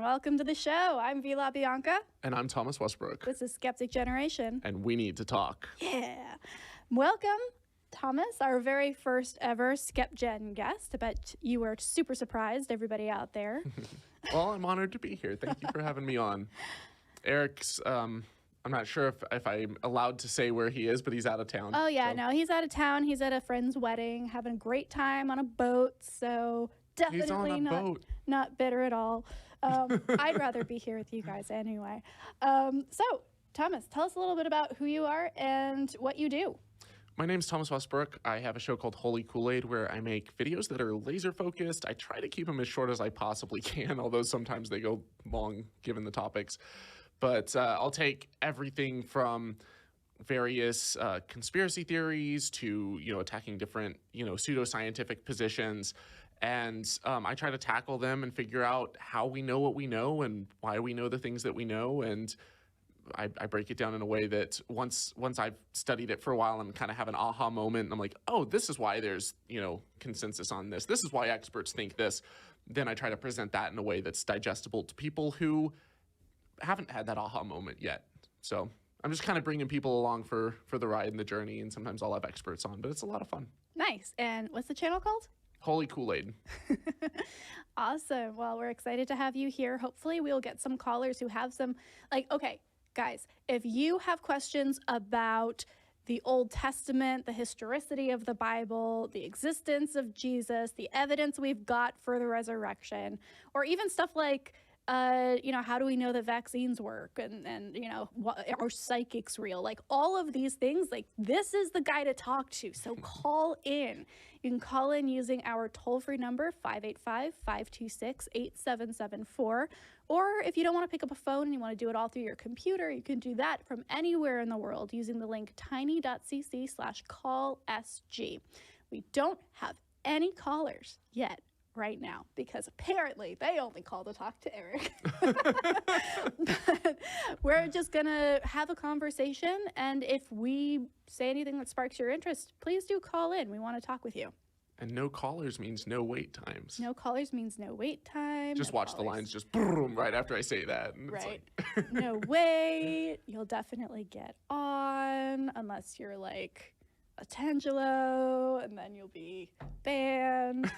welcome to the show. I'm Vila Bianca. And I'm Thomas Westbrook. This is Skeptic Generation. And we need to talk. Yeah. Welcome, Thomas, our very first ever SkepGen guest. I bet you were super surprised, everybody out there. Well, I'm honored to be here. Thank you for having me on. Eric's, I'm not sure if I'm allowed to say where he is, but he's out of town. Oh, yeah, no, he's out of town. He's at a friend's wedding, having a great time on a boat, so definitely not bitter at all. I'd rather be here with you guys anyway. So, Thomas, tell us a little bit about who you are and what you do. My name's Thomas Westbrook. I have a show called Holy Koolaid where I make videos that are laser focused. I try to keep them as short as I possibly can, although sometimes they go long given the topics. But I'll take everything from various conspiracy theories to, attacking different, pseudoscientific positions. And I try to tackle them and figure out how we know what we know and why we know the things that we know. And I break it down in a way that once I've studied it for a while, I'm kind of have an aha moment. And I'm like, oh, this is why there's, consensus on this. This is why experts think this. Then I try to present that in a way that's digestible to people who haven't had that aha moment yet. So I'm just kind of bringing people along for the ride and the journey. And sometimes I'll have experts on, but it's a lot of fun. Nice. And what's the channel called? Holy Koolaid. Awesome. Well, we're excited to have you here. Hopefully we'll get some callers who have some, okay, guys, if you have questions about the Old Testament, the historicity of the Bible, the existence of Jesus, the evidence we've got for the resurrection, or even stuff like, how do we know that vaccines work and are psychics real? Like all of these things, this is the guy to talk to. So call in. You can call in using our toll-free number, 585-526-8774. Or if you don't want to pick up a phone and you want to do it all through your computer, you can do that from anywhere in the world using the link tiny.cc/callSG. We don't have any callers yet right now because apparently they only call to talk to Eric. But we're just gonna have a conversation, and if we say anything that sparks your interest, please do call in. We want to talk with you. And no callers means no wait times. No callers means no wait time. Just watch the lines just boom right after I say that. And right. It's like No wait. You'll definitely get on unless you're like Atangelo, and then you'll be banned.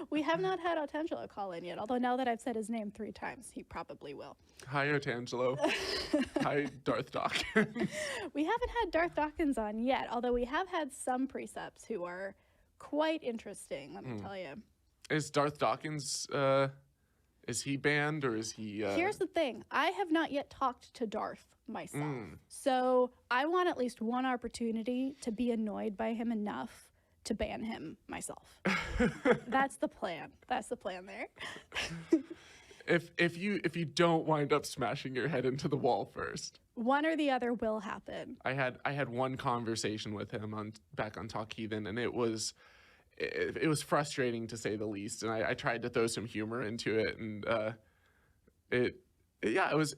We have not had Atangelo call in yet, although now that I've said his name 3 times, he probably will. Hi, Atangelo. Hi, Darth Dawkins. We haven't had Darth Dawkins on yet, although we have had some precepts who are quite interesting, let me tell you. Is Darth Dawkins, is he banned or is he... Here's the thing. I have not yet talked to Darth myself. So I want at least one opportunity to be annoyed by him enough to ban him myself. That's the plan. That's the plan there. If you don't wind up smashing your head into the wall first. One or the other will happen. I had one conversation with him back on Talk Heathen, and it was frustrating to say the least. And I tried to throw some humor into it, and it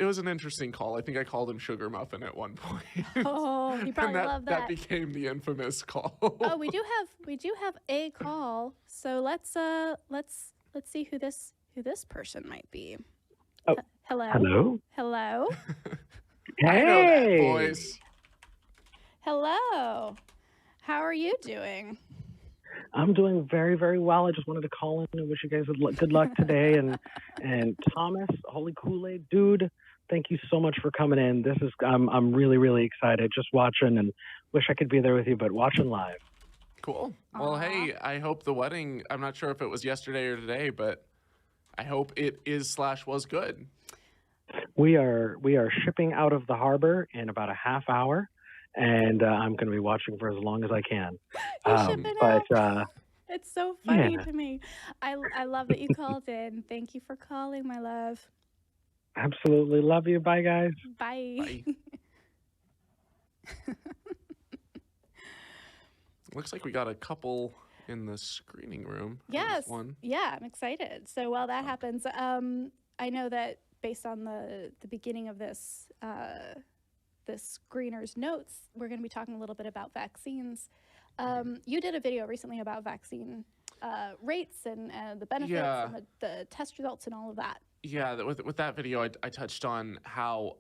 was an interesting call. I think I called him Sugar Muffin at one point. Oh, he probably loved that. That became the infamous call. Oh, we do have a call. So let's see who this person might be. Oh, hello. Hey. I know that voice. Hello. How are you doing? I'm doing very, very well. I just wanted to call in and wish you guys good luck today. And Thomas, Holy Koolaid, dude, thank you so much for coming in. I'm really, really excited. Just watching, and wish I could be there with you, but watching live. Cool. Well, hey, I hope the wedding, I'm not sure if it was yesterday or today, but I hope it was good. We are shipping out of the harbor in about a half hour. And I'm going to be watching for as long as I can. It's so funny to me. I love that you called in. Thank you for calling, my love. Absolutely. Love you. Bye, guys. Bye. Looks like we got a couple in the screening room. Yes. Yeah, I'm excited. So while that happens, I know that based on the beginning of this screener's notes, we're going to be talking a little bit about vaccines. You did a video recently about vaccine rates and the benefits Yeah. and the test results and all of that. Yeah, with that video, I touched on how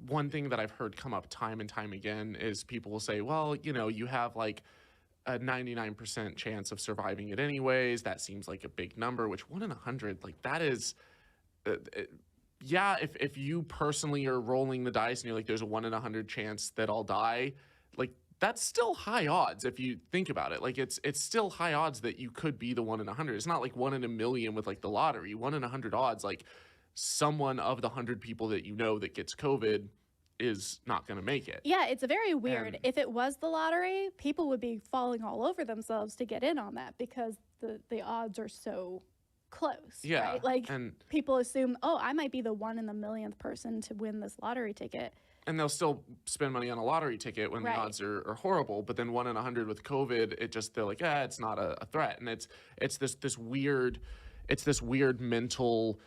one thing that I've heard come up time and time again is people will say, well, you have like a 99% chance of surviving it anyways. That seems like a big number, which 1 in 100, like that is, yeah, if you personally are rolling the dice and you're like, there's a 1 in 100 chance that I'll die, like that's still high odds if you think about it. Like it's still high odds that you could be the 1 in 100. It's not like 1 in a million with like the lottery. 1 in 100 odds, like someone of the 100 people that that gets COVID is not going to make it. Yeah, it's very weird. And if it was the lottery, people would be falling all over themselves to get in on that because the odds are so close. Yeah, right? Like and people assume, oh, I might be the 1 in the millionth person to win this lottery ticket. and they'll still spend money on a lottery ticket when Right. the odds are horrible. But then 1 in 100 with COVID, they're like, it's not a threat, and it's this weird mental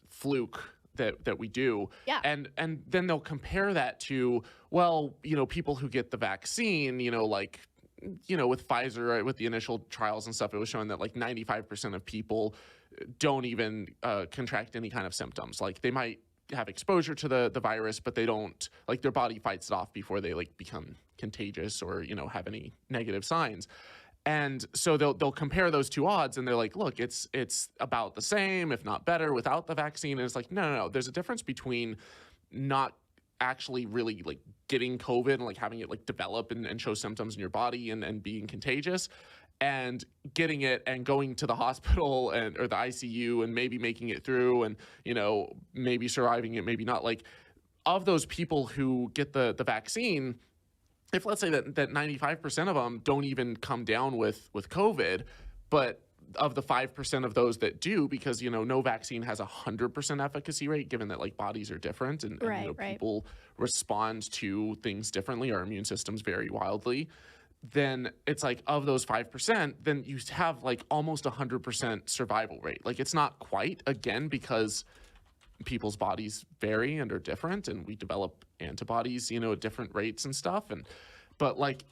fluke that we do. Yeah. And then they'll compare that to, well, people who get the vaccine, like, with Pfizer, right, with the initial trials and stuff, it was showing that like 95% of people don't even contract any kind of symptoms. Like they might have exposure to the virus, but they don't, like their body fights it off before they like become contagious or, have any negative signs. And so they'll compare those two odds and they're like, look, it's about the same, if not better, without the vaccine. And it's like, no. There's a difference between not actually really like getting COVID and like having it like develop and show symptoms in your body and being contagious, and getting it and going to the hospital or the ICU and maybe making it through and, maybe surviving it, maybe not. Like of those people who get the vaccine, if let's say that 95% of them don't even come down with COVID, but of the 5% of those that do, because, no vaccine has 100% efficacy rate, given that like bodies are different and Right. people respond to things differently. Our immune systems vary wildly. Then it's like of those 5%, then you have like almost 100% survival rate. Like it's not quite, again, because people's bodies vary and are different, and we develop antibodies, at different rates and stuff. But like,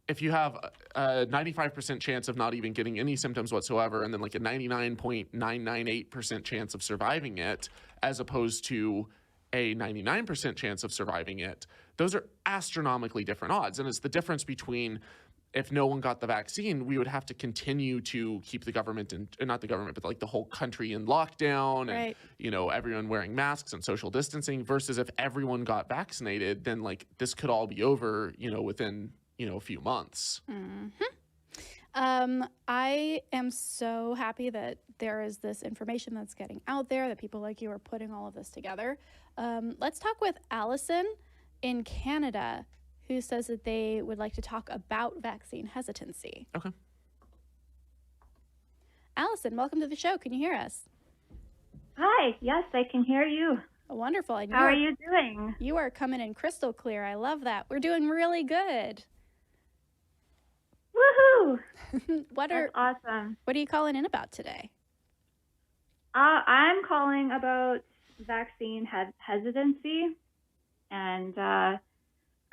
if you have a 95% chance of not even getting any symptoms whatsoever, and then like a 99.998% chance of surviving it, as opposed to a 99% chance of surviving it, those are astronomically different odds. And it's the difference between, if no one got the vaccine, we would have to continue to keep the government and not the government, but like the whole country in lockdown and, Right. Everyone wearing masks and social distancing, versus if everyone got vaccinated, then like this could all be over, within, a few months. I am so happy that there is this information that's getting out there, that people like you are putting all of this together. Let's talk with Allison in Canada, who says that they would like to talk about vaccine hesitancy. Okay. Allison, welcome to the show. Can you hear us? Hi, yes, I can hear you. Wonderful. And How are you doing? You are coming in crystal clear. I love that. We're doing really good. Woohoo! That's awesome. What are you calling in about today? I'm calling about vaccine hesitancy, and I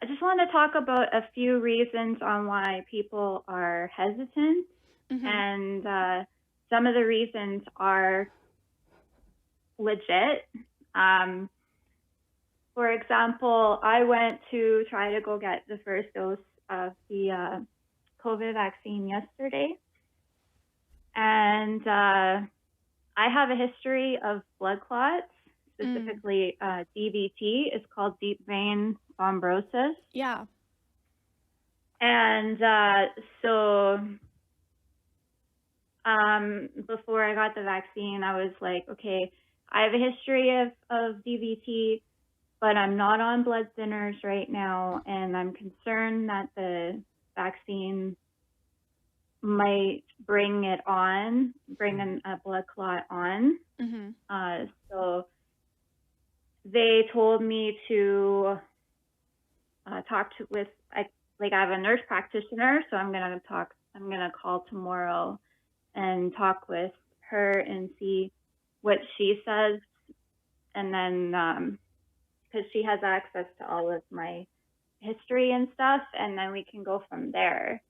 just want to talk about a few reasons on why people are hesitant, and some of the reasons are legit. For example, I went to try to go get the first dose of the COVID vaccine yesterday, and I have a history of blood clots, specifically DVT. It's called deep vein thrombosis. Yeah. And so before I got the vaccine, I was like, okay, I have a history of DVT, but I'm not on blood thinners right now, and I'm concerned that the vaccine might bring a blood clot on. So they told me to talk with I have a nurse practitioner, so I'm gonna call tomorrow and talk with her and see what she says, and then because she has access to all of my history and stuff, and then we can go from there.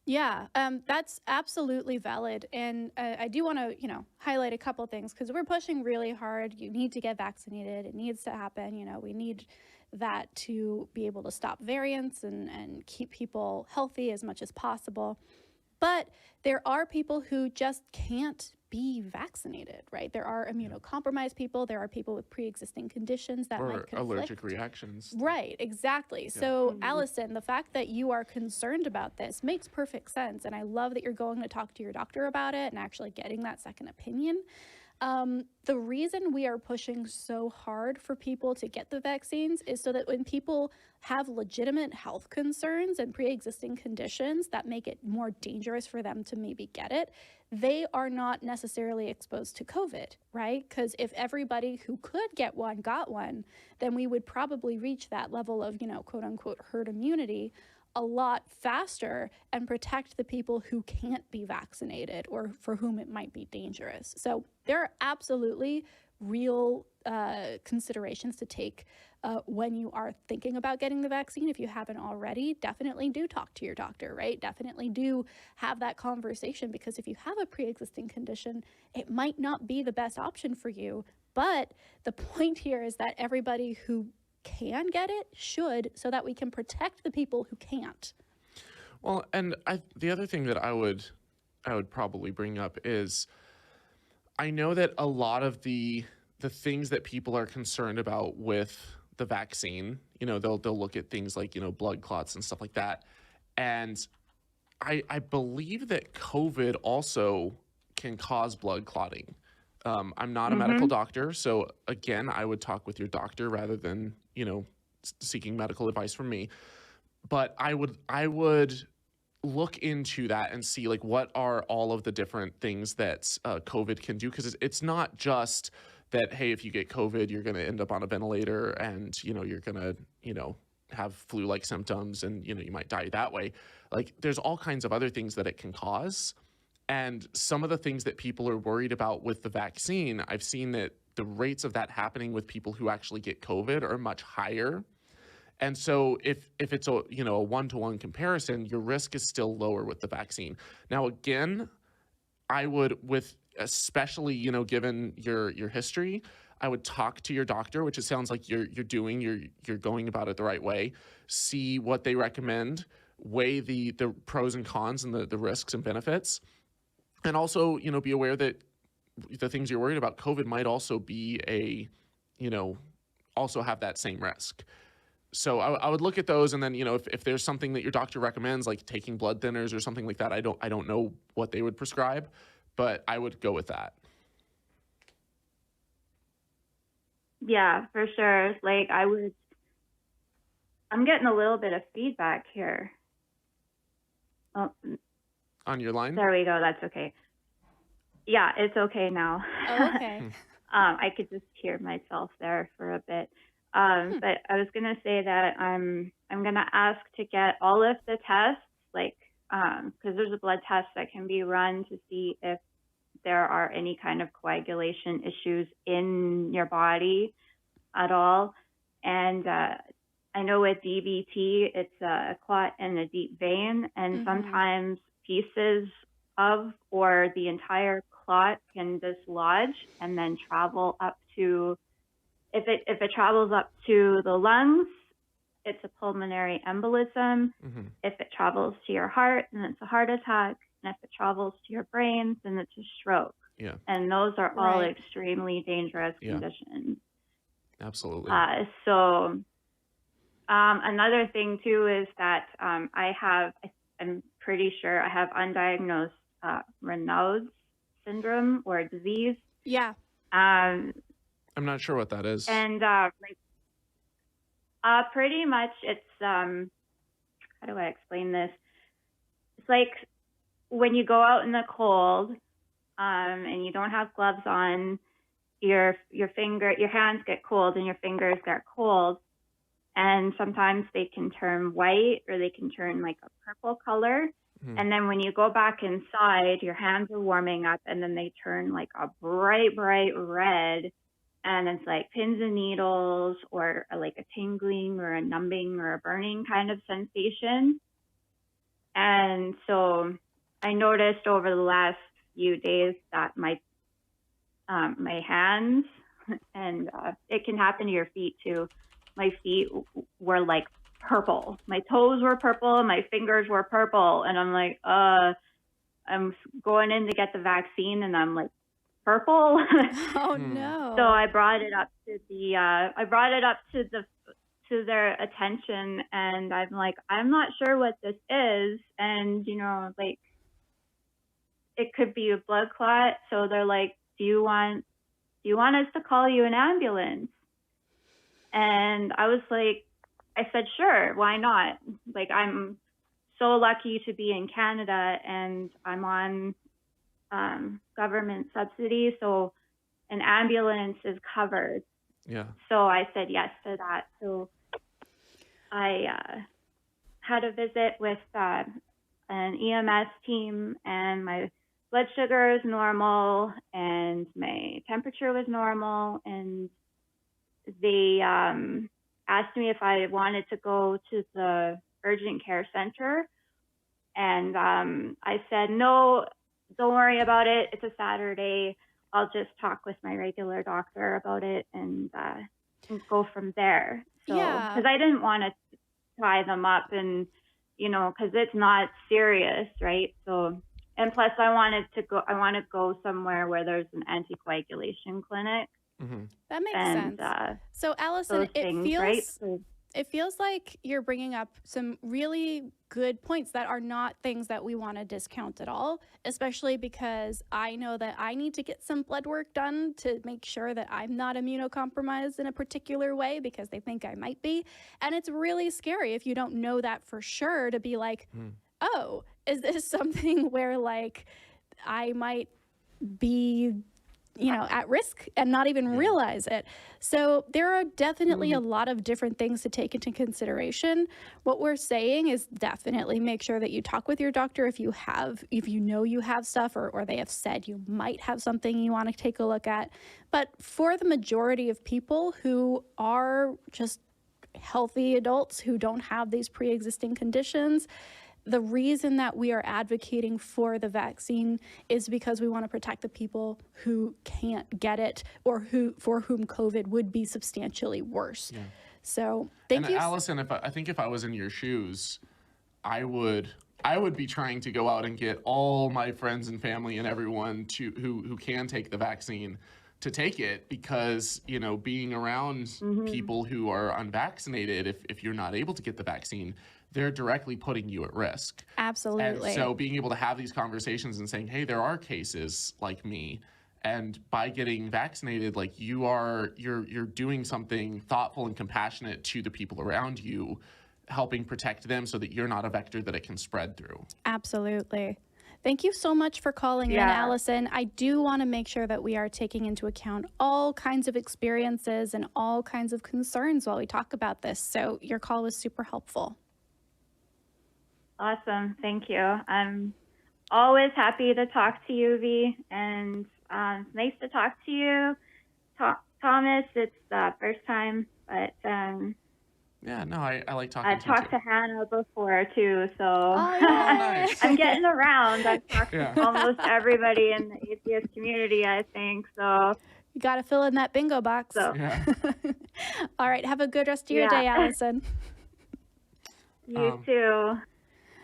Yeah, that's absolutely valid. And I do want to, highlight a couple things because we're pushing really hard. You need to get vaccinated. It needs to happen. We need that to be able to stop variants and keep people healthy as much as possible. But there are people who just can't be vaccinated, right? There are immunocompromised people. There are people with pre-existing conditions that might Or conflict. allergic reactions. Right, exactly. Yeah. So, Allison, the fact that you are concerned about this makes perfect sense. And I love that you're going to talk to your doctor about it and actually getting that second opinion. The reason we are pushing so hard for people to get the vaccines is so that when people have legitimate health concerns and pre-existing conditions that make it more dangerous for them to maybe get it, they are not necessarily exposed to COVID, right? Because if everybody who could get one got one, then we would probably reach that level of, quote unquote, herd immunity a lot faster and protect the people who can't be vaccinated or for whom it might be dangerous. So there are absolutely real considerations to take when you are thinking about getting the vaccine. If you haven't already, definitely do talk to your doctor, right? Definitely do have that conversation, because if you have a pre-existing condition, it might not be the best option for you. But the point here is that everybody who can get it should, so that we can protect the people who can't. Well, and the other thing that I would probably bring up is, I know that a lot of the things that people are concerned about with the vaccine, they'll look at things like, blood clots and stuff like that. And I believe that COVID also can cause blood clotting. I'm not a medical doctor, so again, I would talk with your doctor rather than, seeking medical advice from me. But I would look into that and see, like, what are all of the different things that COVID can do, because it's not just that, hey, if you get COVID, you're going to end up on a ventilator and, you're going to, have flu-like symptoms and, you might die that way. Like, there's all kinds of other things that it can cause. And some of the things that people are worried about with the vaccine, I've seen that the rates of that happening with people who actually get COVID are much higher. And so if it's a one-to-one comparison, your risk is still lower with the vaccine. Now, again, I would, with especially, given your history, I would talk to your doctor, which it sounds like you're doing. You're going about it the right way. See what they recommend, weigh the pros and cons and the risks and benefits. And also, be aware that the things you're worried about, COVID might also be also have that same risk. So I would look at those, and then, if there's something that your doctor recommends, like taking blood thinners or something like that, I don't know what they would prescribe, but I would go with that. Yeah, for sure. Like, I'm getting a little bit of feedback here. Oh, On your line? there we go. That's okay. Yeah, it's okay now. Oh, okay. I could just hear myself there for a bit. But I was gonna say that I'm gonna ask to get all of the tests, like, because there's a blood test that can be run to see if there are any kind of coagulation issues in your body at all. And I know with DVT, it's a clot in a deep vein, and sometimes pieces of or the entire clot can dislodge and then travel up to, if it travels up to the lungs, it's a pulmonary embolism. If it travels to your heart, then it's a heart attack. And if it travels to your brain, then it's a stroke. Yeah. And those are all extremely dangerous conditions. Absolutely. So another thing too is that I'm pretty sure I have undiagnosed Raynaud's syndrome or disease. Yeah. I'm not sure what that is. And pretty much it's how do I explain this? It's like when you go out in the cold and you don't have gloves on, your hands get cold and your fingers get cold, and sometimes they can turn white or they can turn like a purple color. And then when you go back inside, your hands are warming up and then they turn like a bright red, and it's like pins and needles or like a tingling or a numbing or a burning kind of sensation. And so I noticed over the last few days that my hands, and it can happen to your feet too. My feet were like purple. My toes were purple. My fingers were purple. And I'm like, I'm going in to get the vaccine, and I'm like, purple. Oh no. So I brought it up to their attention, and I'm like, I'm not sure what this is, and like, it could be a blood clot. So they're like, do you want us to call you an ambulance? And I was like, I said, sure, why not? Like, I'm so lucky to be in Canada, and I'm on government subsidy, so an ambulance is covered. Yeah. So I said yes to that. So I had a visit with an EMS team, and my blood sugar is normal, and my temperature was normal, and they asked me if I wanted to go to the urgent care center, and I said, no, don't worry about it. It's a Saturday. I'll just talk with my regular doctor about it and go from there. So, Yeah. because I didn't want to tie them up, and because it's not serious, right? So, and plus I want to go somewhere where there's an anticoagulation clinic. Mm-hmm. That makes sense. So Allison, it feels like you're bringing up some really good points that are not things that we want to discount at all, especially because I know that I need to get some blood work done to make sure that I'm not immunocompromised in a particular way, because they think I might be. And it's really scary if you don't know that for sure, to be like, oh, is this something where like I might be at risk and not even realize it. So there are definitely a lot of different things to take into consideration. What we're saying is definitely make sure that you talk with your doctor if you know you have stuff, or they have said you might have something you want to take a look at. But for the majority of people who are just healthy adults who don't have these pre-existing conditions, the reason that we are advocating for the vaccine is because we want to protect the people who can't get it, or for whom COVID would be substantially worse. Yeah. So thank you. Allison, I think if I was in your shoes, I would be trying to go out and get all my friends and family and everyone who can take the vaccine to take it, because being around people who are unvaccinated, if you're not able to get the vaccine, they're directly putting you at risk. Absolutely. And so being able to have these conversations and saying, hey, there are cases like me, and by getting vaccinated, like you're doing something thoughtful and compassionate to the people around you, helping protect them so that you're not a vector that it can spread through. Absolutely. Thank you so much for calling in, Allison. I do want to make sure that we are taking into account all kinds of experiences and all kinds of concerns while we talk about this. So your call was super helpful. Awesome. Thank you. I'm always happy to talk to you, V, and it's nice to talk to you, Thomas. It's the first time, but yeah, no, I like talking to you. I've talked to Hannah before too, so nice. I'm getting around. I've talked to almost everybody in the atheist community, I think. So you got to fill in that bingo box. So. Yeah. All right. Have a good rest of your day, Allison. You too.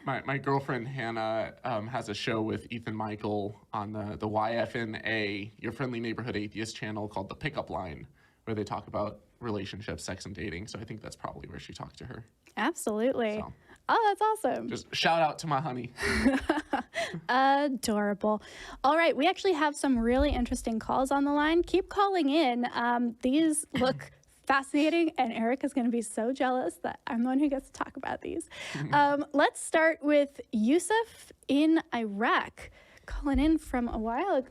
My girlfriend Hannah has a show with Ethan Michael on the YFNA, Your Friendly Neighborhood Atheist channel, called The Pickup Line, where they talk about relationships, sex, and dating. So I think that's probably where she talked to her. Absolutely. So, oh, that's awesome. Just shout out to my honey. Adorable. All right. We actually have some really interesting calls on the line. Keep calling in. These look fascinating, and Eric is going to be so jealous that I'm the one who gets to talk about these. Let's start with Yousif in Iraq, calling in from a while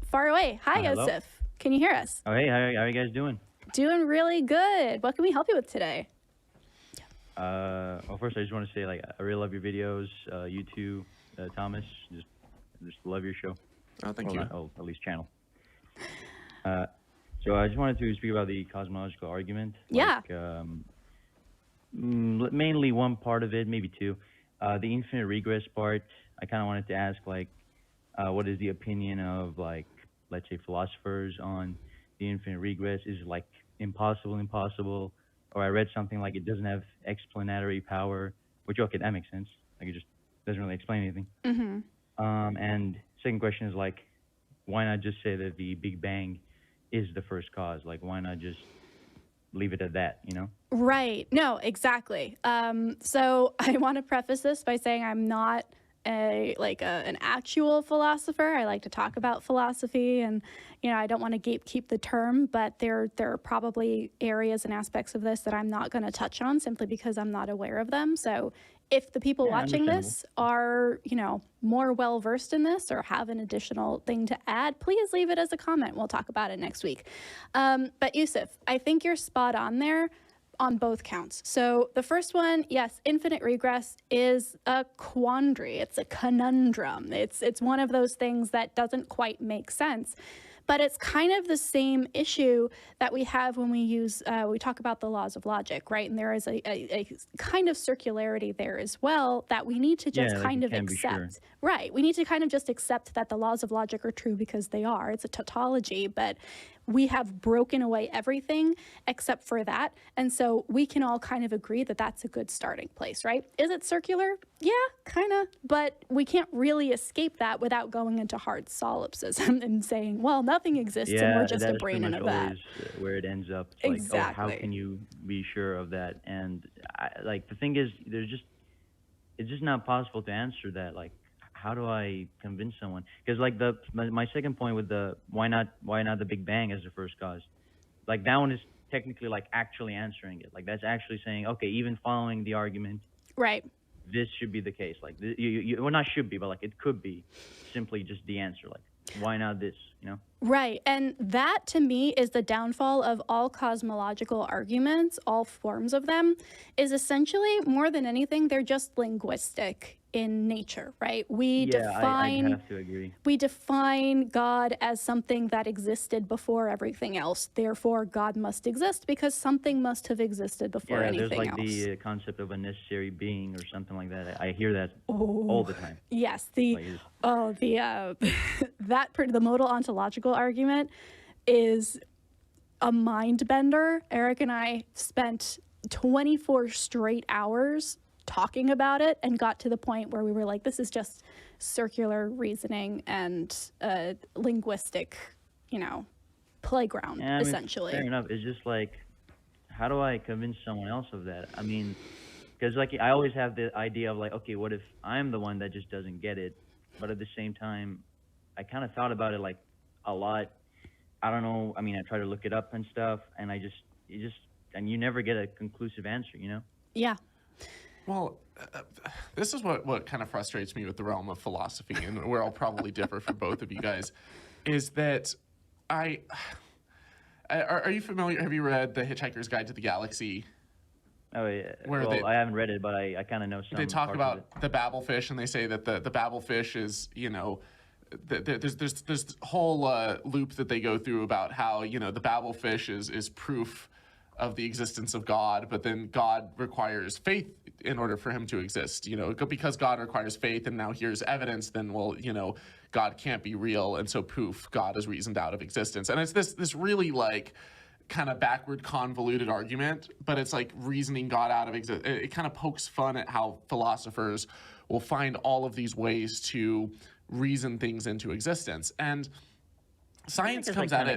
far away. Hi, Yousif. Can you hear us? Oh, hey, how are you guys doing? Doing really good. What can we help you with today? Well, first I just want to say, like, I really love your videos. You too, Thomas. Just love your show. Oh, thank you. At least channel. So I just wanted to speak about the cosmological argument. Yeah. Mainly one part of it, maybe two. The infinite regress part, I kind of wanted to ask, like, what is the opinion of, like, let's say philosophers on the infinite regress? Is it like impossible? Or I read something like it doesn't have explanatory power, which, okay, that makes sense. Like, it just doesn't really explain anything. And second question is, like, why not just say that the Big Bang is the first cause? Like, why not just leave it at that, you know? Right. No, exactly. So I want to preface this by saying I'm not an actual philosopher. I like to talk about philosophy, and I don't want to gatekeep the term, but there are probably areas and aspects of this that I'm not going to touch on simply because I'm not aware of them. So if the people watching this are, more well versed in this or have an additional thing to add, please leave it as a comment. We'll talk about it next week. But Yousif, I think you're spot on there on both counts. So the first one, yes, infinite regress is a quandary. It's a conundrum. It's one of those things that doesn't quite make sense. But it's kind of the same issue that we have when we talk about the laws of logic, right? And there is a kind of circularity there as well that we need to just kind of accept. Right. We need to kind of just accept that the laws of logic are true because they are. It's a tautology, but we have broken away everything except for that. And so we can all kind of agree that that's a good starting place, right? Is it circular? Yeah, kind of. But we can't really escape that without going into hard solipsism and saying, well, nothing exists and we're just a brain in a vat. Where it ends up. Exactly. Like, oh, how can you be sure of that? And the thing is, it's just not possible to answer that. Like, how do I convince someone? Because like my second point with the why not the Big Bang as the first cause, like that one is technically like actually answering it. Like that's actually saying, okay, even following the argument, right, this should be the case. Like well, not should be, but like it could be simply just the answer. Like why not this? Right. And that to me is the downfall of all cosmological arguments, all forms of them, is essentially more than anything, they're just linguistic in nature, right? I have to agree. We define God as something that existed before everything else. Therefore, God must exist because something must have existed before anything else. Yeah, there's like the concept of a necessary being or something like that. I hear that all the time. Yes, the modal ontological argument is a mind bender. Eric and I spent 24 straight hours talking about it and got to the point where we were like, this is just circular reasoning and linguistic, playground, essentially. Fair enough. It's just like, how do I convince someone else of that? I mean, because like I always have the idea of like, okay, what if I'm the one that just doesn't get it? But at the same time, I kind of thought about it like a lot. I don't know. I mean, I try to look it up and stuff, and you never get a conclusive answer, Yeah. Well, this is what kind of frustrates me with the realm of philosophy, and where I'll probably differ from both of you guys, is that are you familiar? Have you read The Hitchhiker's Guide to the Galaxy? Oh yeah. I haven't read it, but I kind of know some. They talk about the babblefish, and they say that the babblefish is, there's this whole loop that they go through about how the babblefish is proof of the existence of God, but then God requires faith in order for him to exist. Because God requires faith, and now here's evidence, then God can't be real, and so poof, God is reasoned out of existence. And it's this really like kind of backward, convoluted argument, but it's like reasoning God out of existence. It kind of pokes fun at how philosophers will find all of these ways to reason things into existence. And science comes at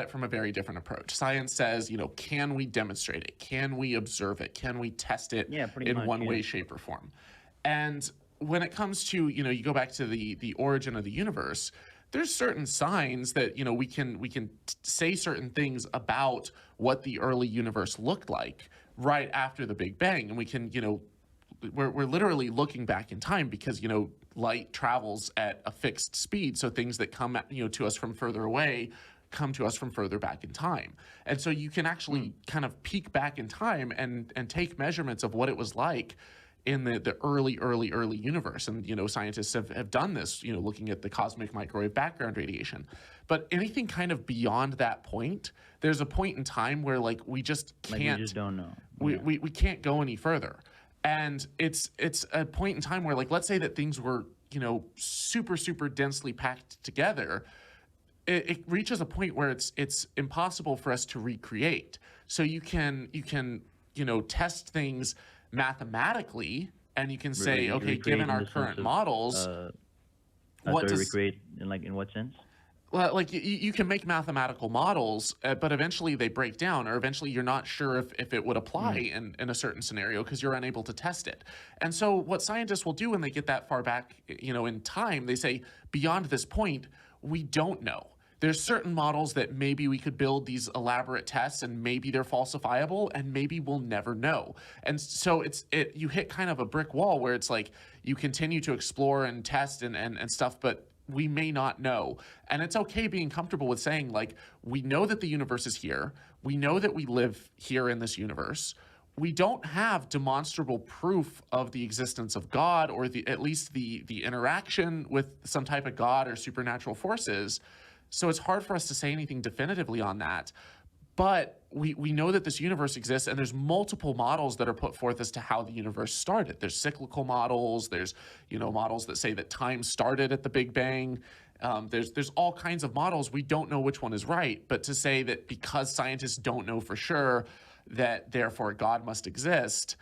it from a very different approach. Science says, can we demonstrate it? Can we observe it? Can we test it in one way, shape, or form? And when it comes to, you go back to the origin of the universe, there's certain signs that, we can say certain things about what the early universe looked like right after the Big Bang. And we can, we're literally looking back in time because, light travels at a fixed speed. So things that come, to us from further away come to us from further back in time. And so you can actually kind of peek back in time and take measurements of what it was like in the early universe. And, scientists have done this, looking at the cosmic microwave background radiation. But anything kind of beyond that point, there's a point in time where like we just can't. We just don't know. We can't go any further. And it's a point in time where, like, let's say that things were, you know, super, super densely packed together. It reaches a point where it's impossible for us to recreate. So you can you know, test things mathematically, and you can say, okay, recreate given in our the sense current of, models, what sorry, does recreate in what sense? well, like you can make mathematical models, but eventually they break down, or eventually you're not sure if it would apply in a certain scenario because you're unable to test it. And so what scientists will do when they get that far back, you know, in time, they say, beyond this point, we don't know. There's certain models that maybe we could build these elaborate tests, and maybe they're falsifiable, and maybe we'll never know. And so you hit kind of a brick wall where it's like you continue to explore and test and stuff, but we may not know. And it's okay being comfortable with saying, like, we know that the universe is here. We know that we live here in this universe. We don't have demonstrable proof of the existence of God, or at least the interaction with some type of God or supernatural forces. So it's hard for us to say anything definitively on that. But we know that this universe exists, and there's multiple models that are put forth as to how the universe started. There's cyclical models. There's, you know, models that say that time started at the Big Bang. There's all kinds of models. We don't know which one is right. But to say that because scientists don't know for sure that therefore God must exist,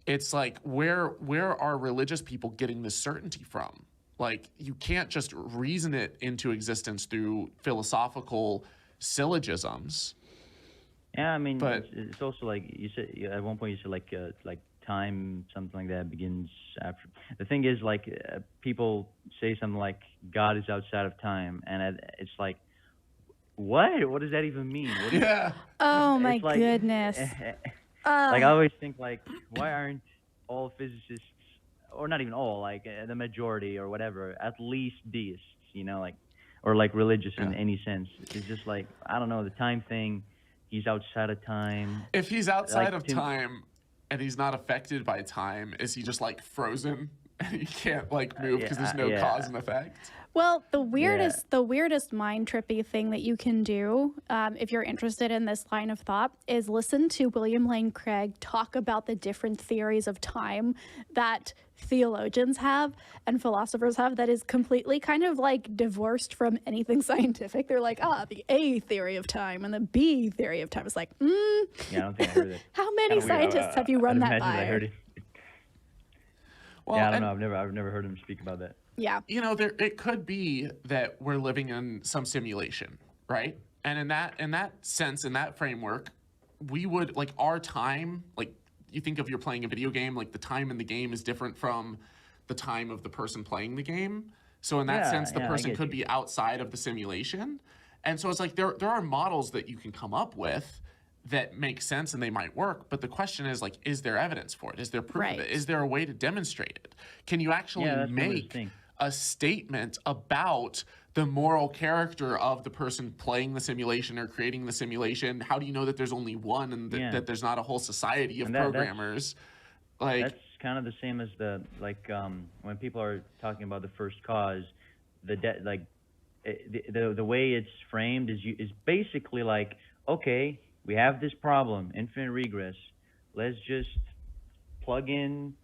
it's like, where are religious people getting this certainty from? Like, you can't just reason it into existence through philosophical syllogisms. Yeah, I mean, But it's also like you said at one point. You said like time, something like that begins after. The thing is, like, people say something like God is outside of time, and it's like, what? What does that even mean? What is, yeah, Oh my it's like, goodness. like I Uh, always think, like, why aren't all physicists, or not even all, like the majority or whatever, at least deists, you know, like, or like religious in Yeah. any sense? It's just like, I don't know, the time thing. He's outside of time. if he's outside Like, of time and he's not affected by time, is he just like frozen and he can't like move because there's no cause and effect? Well, the Yeah. weirdest mind trippy thing that you can do, if you're interested in this line of thought, is listen to William Lane Craig talk about the different theories of time that theologians have and philosophers have, that is completely kind of like divorced from anything scientific. They're like, the A theory of time and the B theory of time. It's like, Yeah, I don't think I heard it. how many Kinda weird. scientists have you run I'd that imagine by? I heard it. Well, Yeah, I don't and, know. I've never heard him speak about that. Yeah. you know, it could be that we're living in some simulation, right? And in that sense, in that framework, we would, like, our time, like, you think of you're playing a video game, like the time in the game is different from the time of the person playing the game. So in that sense, the I person get could you. be outside of the simulation. And so it's like there are models that you can come up with that make sense and they might work. But the question is, like, is there evidence for it? Is there proof of Right. it? Is there a way to demonstrate it? Can you actually Yeah, that's one of those make things. a statement about the moral character of the person playing the simulation or creating the simulation? How do you know that there's only one and Yeah. that there's not a whole society of And that's- programmers? Like, That's kind of the same as the, like, when people are talking about the first cause, the way it's framed is basically like, okay, we have this problem, infinite regress. Let's just plug in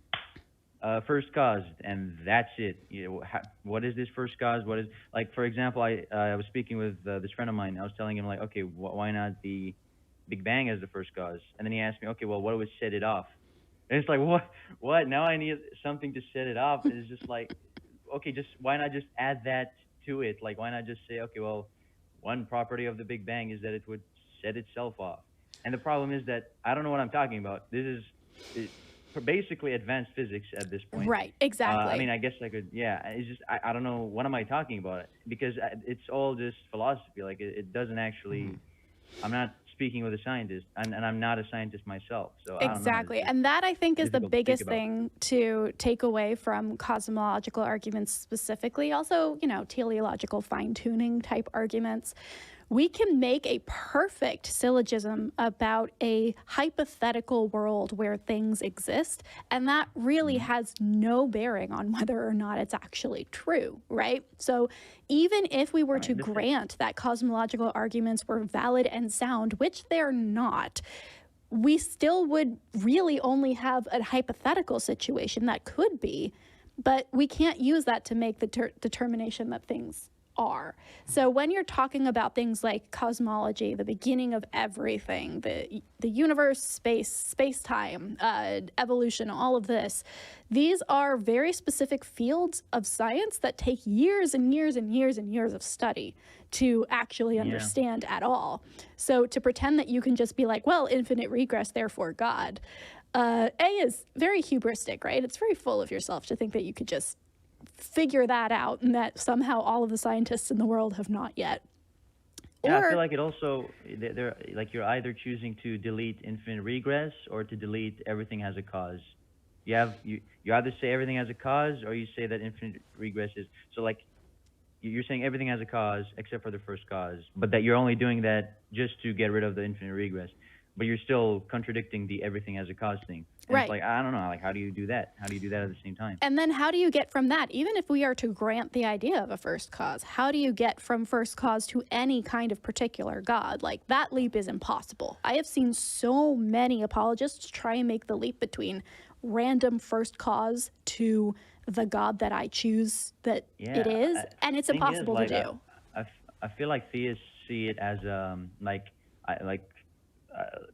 first cause, and that's it. You know, what is this first cause? What is, like, for example, I was speaking with this friend of mine. I was telling him, like, okay, why not the Big Bang as the first cause? And then he asked me, okay, well, what would set it off? And it's like, what? Now I need something to set it off. It's just like, okay, just why not just add that to it? Like, why not just say, okay, well, one property of the Big Bang is that it would set itself off. And the problem is that I don't know what I'm talking about. This is basically advanced physics at this point. Right. Exactly. I mean, I guess I could, yeah. It's just, I don't know, what am I talking about? Because it's all just philosophy. Like, it doesn't actually, I'm not speaking with a scientist, and I'm not a scientist myself. So Exactly. I don't know. And that, I think, is the difficult to think biggest about. thing to take away from cosmological arguments specifically. Also, you know, teleological fine-tuning type arguments. We can make a perfect syllogism about a hypothetical world where things exist, and that really has no bearing on whether or not it's actually true, right? So even if we were to the thing- grant that cosmological arguments were valid and sound, which they're not, we still would really only have a hypothetical situation that could be, but we can't use that to make the determination that things are. So when you're talking about things like cosmology, the beginning of everything, the universe, space-time, evolution, all of this, these are very specific fields of science that take years and years and years and years of study to actually understand at all. So to pretend that you can just be like, well, infinite regress, therefore God, is very hubristic, right? It's very full of yourself to think that you could just figure that out and that somehow all of the scientists in the world have not yet. Yeah, I Or, feel like it also, they're like you're either choosing to delete infinite regress or to delete everything has a cause. You either say everything has a cause or you say that infinite regress is, so like you're saying everything has a cause except for the first cause, but that you're only doing that just to get rid of the infinite regress. But you're still contradicting the everything has a cause thing. And Right. It's like, I don't know, like how do you do that? How do you do that at the same time? and then how do you get from that, even if we are to grant the idea of a first cause, how do you get from first cause to any kind of particular God? Like, that leap is impossible. I have seen so many apologists try and make the leap between random first cause to the God that I choose that it is, and it's thing is, impossible like, to do. I feel like theists see it as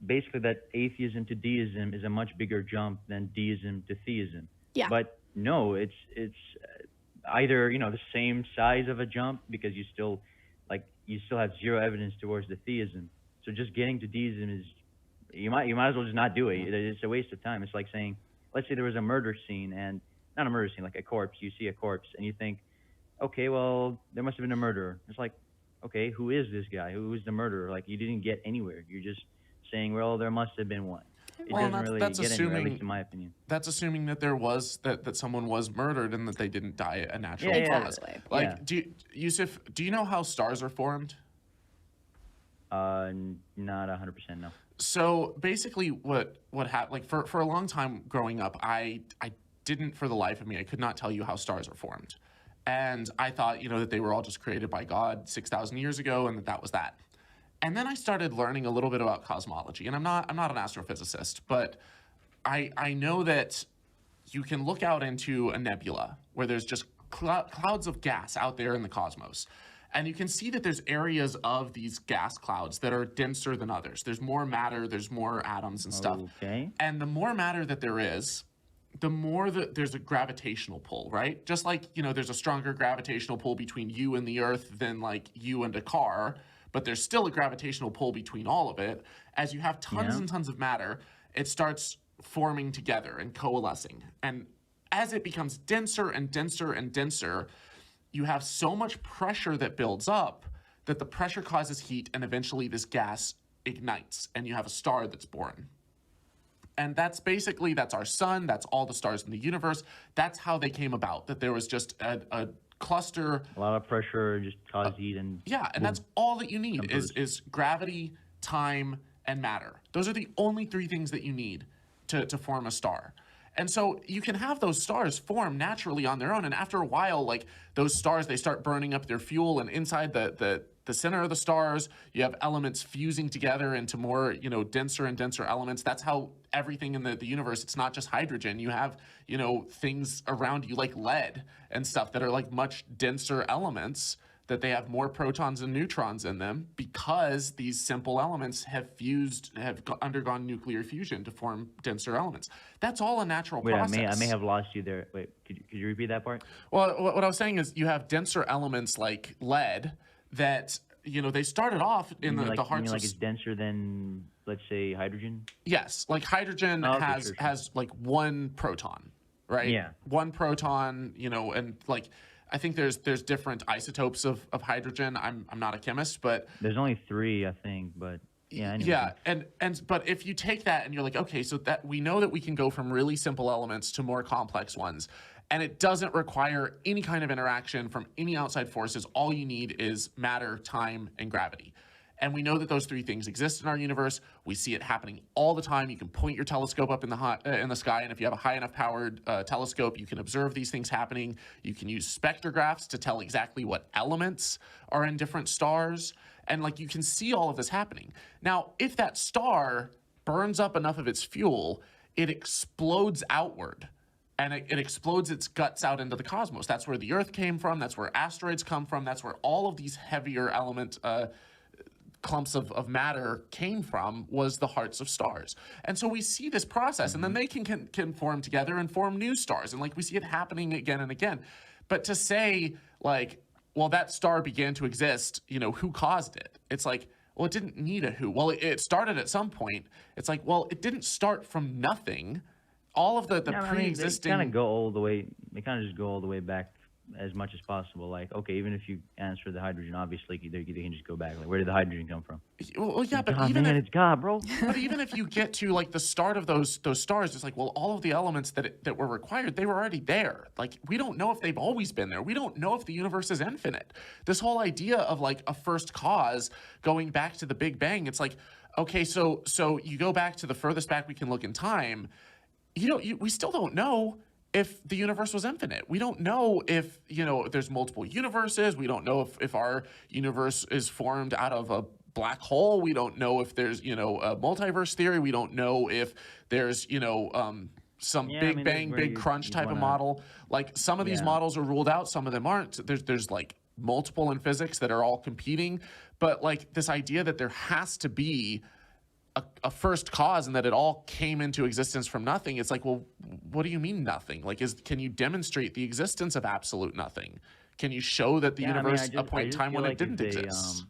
basically that atheism to deism is a much bigger jump than deism to theism. Yeah. But no, it's either the same size of a jump because you still have zero evidence towards the theism. So just getting to deism is you might as well just not do it. It's a waste of time. It's like saying, let's say there was a murder scene and not a murder scene, like a corpse. You see a corpse and you think, okay, well there must have been a murderer. It's like, okay, who is this guy? Who is the murderer? Like you didn't get anywhere. You're just saying, well, there must have been one. It doesn't really get anywhere, at least in my opinion. That's assuming that there was that someone was murdered and that they didn't die a natural cause. Exactly. Like, Yousif, do you know how stars are formed? Not 100%, no. So basically, what happened? Like for a long time growing up, I didn't, for the life of me, I could not tell you how stars are formed, and I thought that they were all just created by God 6,000 years ago, and that was that. And then I started learning a little bit about cosmology, and I'm not an astrophysicist, but I know that you can look out into a nebula where there's just clouds of gas out there in the cosmos. And you can see that there's areas of these gas clouds that are denser than others. There's more matter, there's more atoms and stuff. Okay. And the more matter that there is, the more that there's a gravitational pull, right? Just like, there's a stronger gravitational pull between you and the Earth than like you and a car, but there's still a gravitational pull between all of it. As you have tons and tons of matter, it starts forming together and coalescing. And as it becomes denser and denser and denser, you have so much pressure that builds up that the pressure causes heat, and eventually this gas ignites and you have a star that's born. And that's our sun, that's all the stars in the universe. That's how they came about, that there was just a cluster. A lot of pressure just caused heat and and that's all that you need is gravity, time, and matter. Those are the only three things that you need to form a star. And so you can have those stars form naturally on their own, and after a while, like those stars, they start burning up their fuel, and inside the center of the stars, you have elements fusing together into more, denser and denser elements. That's how everything in the universe, it's not just hydrogen. You have, things around you like lead and stuff that are like much denser elements, that they have more protons and neutrons in them because these simple elements have undergone nuclear fusion to form denser elements. That's all a natural process. I may have lost you there. Wait, could you repeat that part? Well, what I was saying is you have denser elements like lead that, they started off in the hearts you mean like it's denser than, let's say, hydrogen? Yes, like hydrogen has like one proton, right? Yeah. One proton, and like I think there's different isotopes of hydrogen. I'm not a chemist, but there's only 3, I think, but yeah. Anyway. Yeah, but if you take that and you're like, okay, so that we know that we can go from really simple elements to more complex ones, and it doesn't require any kind of interaction from any outside forces. All you need is matter, time, and gravity. And we know that those 3 things exist in our universe. We see it happening all the time. You can point your telescope up in the sky, and if you have a high enough powered telescope, you can observe these things happening. You can use spectrographs to tell exactly what elements are in different stars. And like you can see all of this happening. Now, if that star burns up enough of its fuel, it explodes outward. And it explodes its guts out into the cosmos. That's where the Earth came from. That's where asteroids come from. That's where all of these heavier element clumps of matter came from, was the hearts of stars. And so we see this process, and then they can form together and form new stars. And like we see it happening again and again. But to say like, well, that star began to exist, you know, who caused it? It's like, well, it didn't need a who. Well, it started at some point. It's like, well, it didn't start from nothing. All of the pre-existing... They kind of go all the way, they kind of just go all the way back as much as possible. Like, okay, even if you answer the hydrogen, obviously, they can just go back. Like, where did the hydrogen come from? Well, yeah, but God, even man, if... it's God, bro. But even if you get to, like, the start of those stars, it's like, well, all of the elements that were required, they were already there. Like, we don't know if they've always been there. We don't know if the universe is infinite. This whole idea of, like, a first cause going back to the Big Bang, it's like, okay, so you go back to the furthest back we can look in time. We still don't know if the universe was infinite. We don't know if, there's multiple universes. We don't know if our universe is formed out of a black hole. We don't know if there's, a multiverse theory. We don't know if there's, some Big Bang, Big Crunch type of model. Like, some of these models are ruled out. Some of them aren't. There's like multiple in physics that are all competing. But like this idea that there has to be a first cause and that it all came into existence from nothing. It's like, well, what do you mean nothing? Like, can you demonstrate the existence of absolute nothing? Can you show that the universe, a point in time when it didn't exist?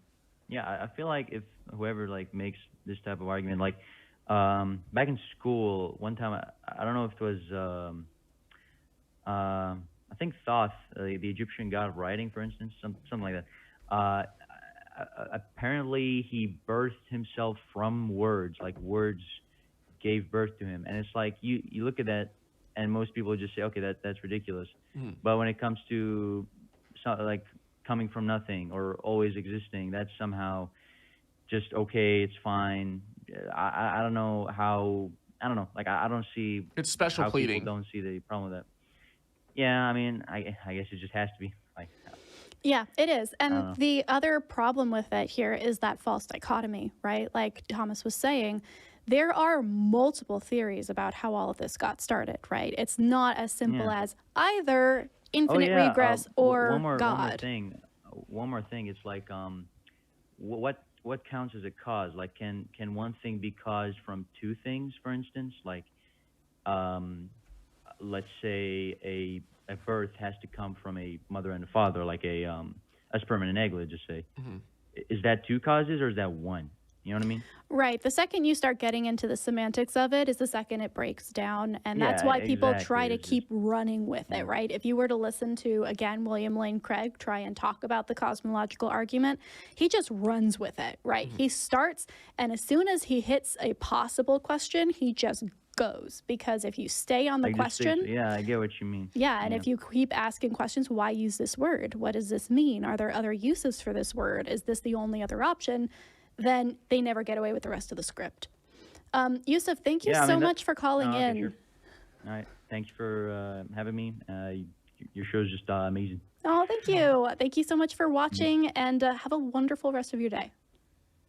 I feel like if whoever like makes this type of argument, like back in school, one time, I don't know if it was, I think Thoth, the Egyptian god of writing, for instance, something like that. Apparently he birthed himself from words, like words gave birth to him. And it's like, you look at that and most people just say, okay, that's ridiculous. But when it comes to like coming from nothing or always existing, that's somehow just okay, it's fine. I don't know how, I don't know, like I don't see it's special how pleading. People don't see the problem with that. Yeah, I mean, I guess it just has to be like. Yeah, it is. And the other problem with it here is that false dichotomy, right? Like Thomas was saying, there are multiple theories about how all of this got started, right? It's not as simple as either infinite regress or God. One more thing. It's like, what counts as a cause? Like, can one thing be caused from two things, for instance? Like, let's say a birth has to come from a mother and a father, like a sperm and an egg, let's just say. Is that two causes or is that one? You know what I mean? Right. The second you start getting into the semantics of it is the second it breaks down. And that's why people try to keep running with it, right? If you were to listen to, again, William Lane Craig try and talk about the cosmological argument, he just runs with it, right? He starts, and as soon as he hits a possible question, he just goes, because if you stay on the question, I get what you mean. And if you keep asking questions, why use this word? What does this mean? Are there other uses for this word? Is this the only other option? Then they never get away with the rest of the script. Yousif, thank you so much for calling in. Sure. All right, thanks for having me. Your show is just amazing. Oh, thank you. Thank you so much for watching, and have a wonderful rest of your day.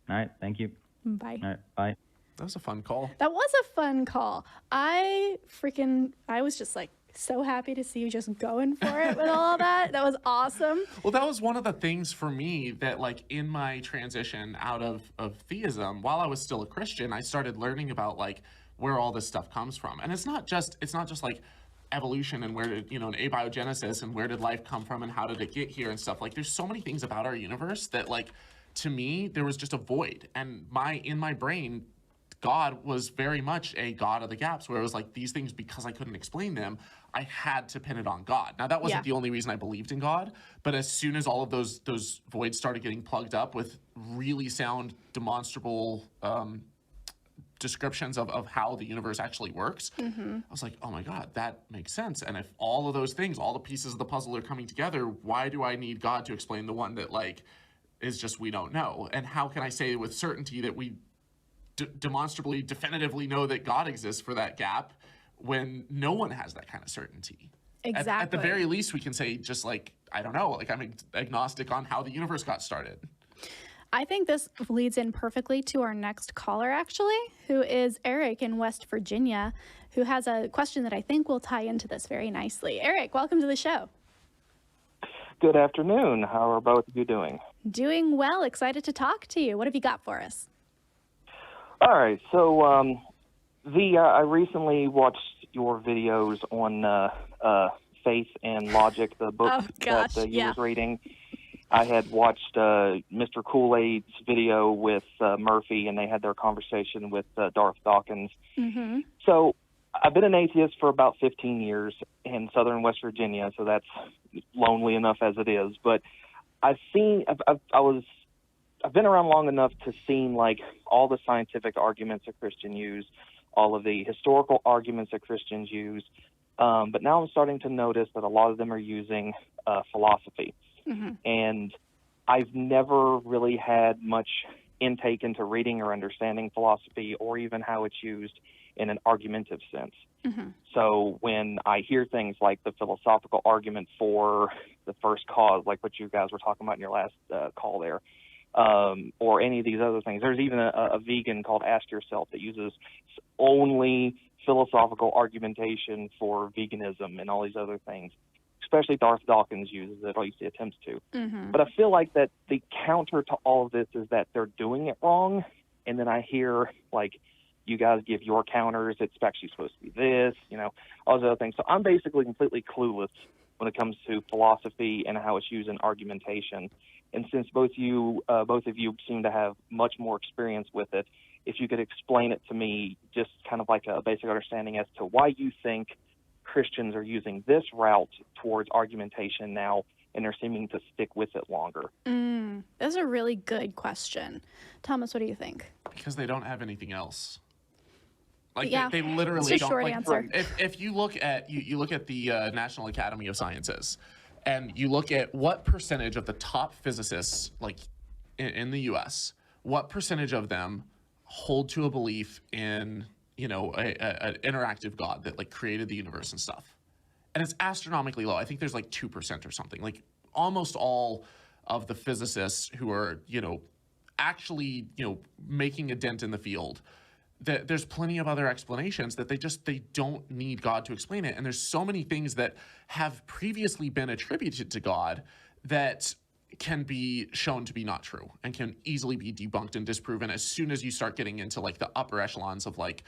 All right, thank you. Bye. All right, bye. That was a fun call. That was a fun call. I was just like so happy to see you just going for it with all that. That was awesome. Well, that was one of the things for me that, like, in my transition out of theism, while I was still a Christian, I started learning about like where all this stuff comes from. And it's not just like evolution and where did, an abiogenesis and where did life come from and how did it get here and stuff. Like, there's so many things about our universe that, like, to me, there was just a void. And in my brain, God was very much a God of the gaps, where it was like these things, because I couldn't explain them, I had to pin it on God. Now, that wasn't the only reason I believed in God, but as soon as all of those voids started getting plugged up with really sound, demonstrable descriptions of how the universe actually works, I was like, oh my God, that makes sense. And if all of those things, all the pieces of the puzzle are coming together, why do I need God to explain the one that, like, is just we don't know? And how can I say with certainty that we demonstrably, definitively know that God exists for that gap when no one has that kind of certainty? Exactly. At the very least, we can say just like, I don't know, like I'm agnostic on how the universe got started. I think this leads in perfectly to our next caller, actually, who is Eric in West Virginia, who has a question that I think will tie into this very nicely. Eric, welcome to the show. Good afternoon. How are both of you doing? Doing well. Excited to talk to you. What have you got for us? All right. So, I recently watched your videos on Faith and Logic, the book that you was reading. I had watched Mr. Kool-Aid's video with Murphy, and they had their conversation with Darth Dawkins. Mm-hmm. So I've been an atheist for about 15 years in southern West Virginia, so that's lonely enough as it is. But I've been around long enough to see like all the scientific arguments a Christian use, all of the historical arguments that Christians use. But now I'm starting to notice that a lot of them are using philosophy. Mm-hmm. And I've never really had much intake into reading or understanding philosophy or even how it's used in an argumentative sense. Mm-hmm. So when I hear things like the philosophical argument for the first cause, like what you guys were talking about in your last call there, or any of these other things, there's even a vegan called Ask Yourself that uses only philosophical argumentation for veganism and all these other things. Especially Darth Dawkins uses it, or at least he attempts to. Mm-hmm. But I feel like that the counter to all of this is that they're doing it wrong. And then I hear, like, you guys give your counters. It's actually supposed to be this, all those other things. So I'm basically completely clueless when it comes to philosophy and how it's used in argumentation. And since both of you seem to have much more experience with it, if you could explain it to me, just kind of like a basic understanding as to why you think Christians are using this route towards argumentation now, and they're seeming to stick with it longer. That's a really good question. Thomas, what do you think? Because they don't have anything else. Like yeah, they literally it's a don't. short Like, answer. If you look at you look at the National Academy of Sciences, and you look at what percentage of the top physicists, like in the U.S., what percentage of them hold to a belief in an interactive God that like created the universe and stuff, and it's astronomically low. I think there's like 2% or something. Like almost all of the physicists who are actually making a dent in the field, that there's plenty of other explanations that they don't need God to explain it. And there's so many things that have previously been attributed to God that can be shown to be not true and can easily be debunked and disproven as soon as you start getting into like the upper echelons of like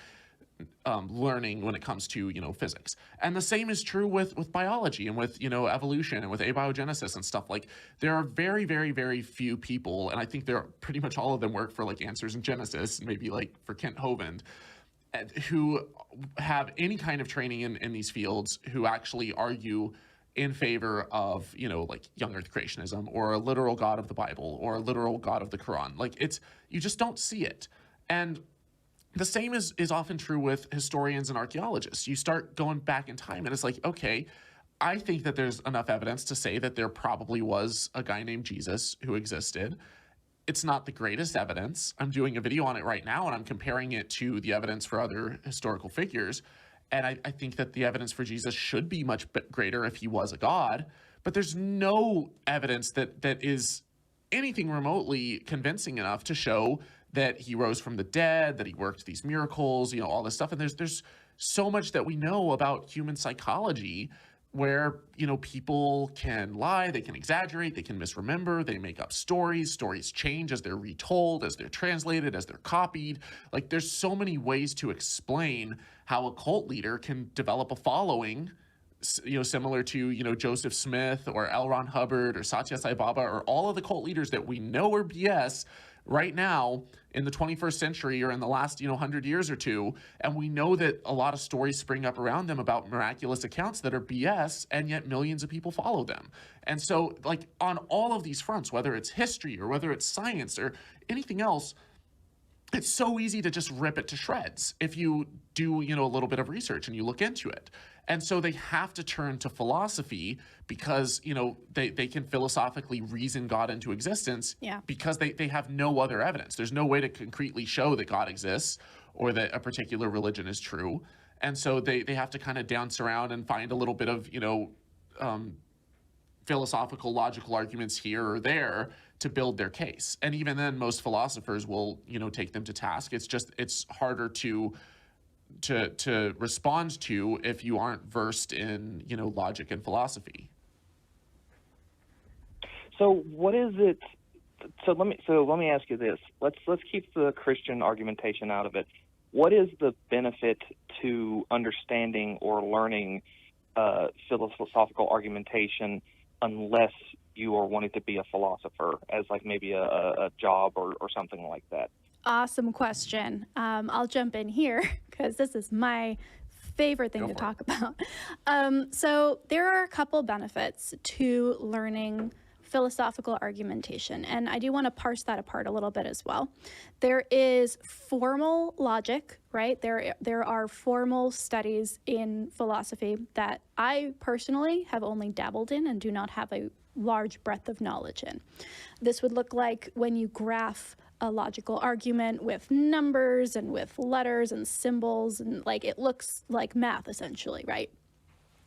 learning when it comes to physics. And the same is true with biology and with evolution and with abiogenesis and stuff. Like there are very, very, very few people, and I think they're pretty much all of them work for like Answers in Genesis, maybe like for Kent Hovind, who have any kind of training in these fields, who actually argue in favor of like young earth creationism or a literal God of the Bible or a literal God of the Quran. Like you just don't see it. And the same is often true with historians and archaeologists. You start going back in time and it's like, okay, I think that there's enough evidence to say that there probably was a guy named Jesus who existed. It's not the greatest evidence. I'm doing a video on it right now and I'm comparing it to the evidence for other historical figures. And I think that the evidence for Jesus should be much greater if he was a god, but there's no evidence that is anything remotely convincing enough to show that he rose from the dead, that he worked these miracles, all this stuff. And there's so much that we know about human psychology where, people can lie, they can exaggerate, they can misremember, they make up stories change as they're retold, as they're translated, as they're copied. Like there's so many ways to explain how a cult leader can develop a following, similar to, Joseph Smith or L. Ron Hubbard or Satya Sai Baba or all of the cult leaders that we know are BS right now in the 21st century or in the last 100 years or two. And we know that a lot of stories spring up around them about miraculous accounts that are BS, and yet millions of people follow them. And so like on all of these fronts, whether it's history or whether it's science or anything else, it's so easy to just rip it to shreds if you do, a little bit of research and you look into it. And so they have to turn to philosophy because, they can philosophically reason God into existence because they have no other evidence. There's no way to concretely show that God exists or that a particular religion is true. And so they have to kind of dance around and find a little bit of, philosophical, logical arguments here or there to build their case. And even then, most philosophers will, take them to task. It's harder to respond to if you aren't versed in, logic and philosophy. So what is it? So let me ask you this. Let's keep the Christian argumentation out of it. What is the benefit to understanding or learning philosophical argumentation unless you are wanting to be a philosopher as like maybe a job or something like that? Awesome question. I'll jump in here because this is my favorite thing to talk about. So there are a couple benefits to learning philosophical argumentation, and I do want to parse that apart a little bit as well. There is formal logic, right? There are formal studies in philosophy that I personally have only dabbled in and do not have a large breadth of knowledge in. This would look like when you graph a logical argument with numbers and with letters and symbols, and like it looks like math essentially, right?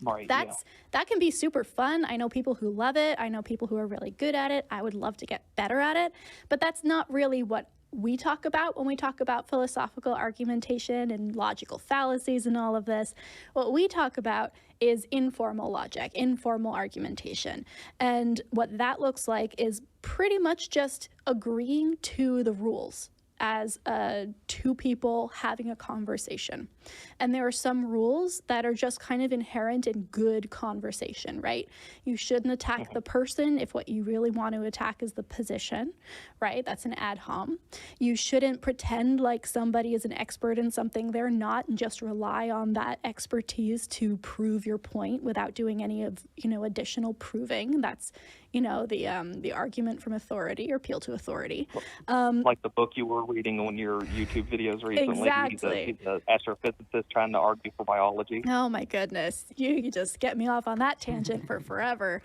Right. That can be super fun. I know people who love it. I know people who are really good at it. I would love to get better at it, but that's not really what we talk about when we talk about philosophical argumentation and logical fallacies and all of this. What we talk about is informal logic, informal argumentation. And what that looks like is pretty much just agreeing to the rules as two people having a conversation. And there are some rules that are just kind of inherent in good conversation, right? You shouldn't attack the person if what you really want to attack is the position, right? That's an ad hom. You shouldn't pretend like somebody is an expert in something they're not and just rely on that expertise to prove your point without doing any of, additional proving. That's, the argument from authority or appeal to authority. Like the book you were reading on your YouTube videos recently. Exactly. He's an astrophysicist trying to argue for biology. Oh my goodness. You just get me off on that tangent for forever.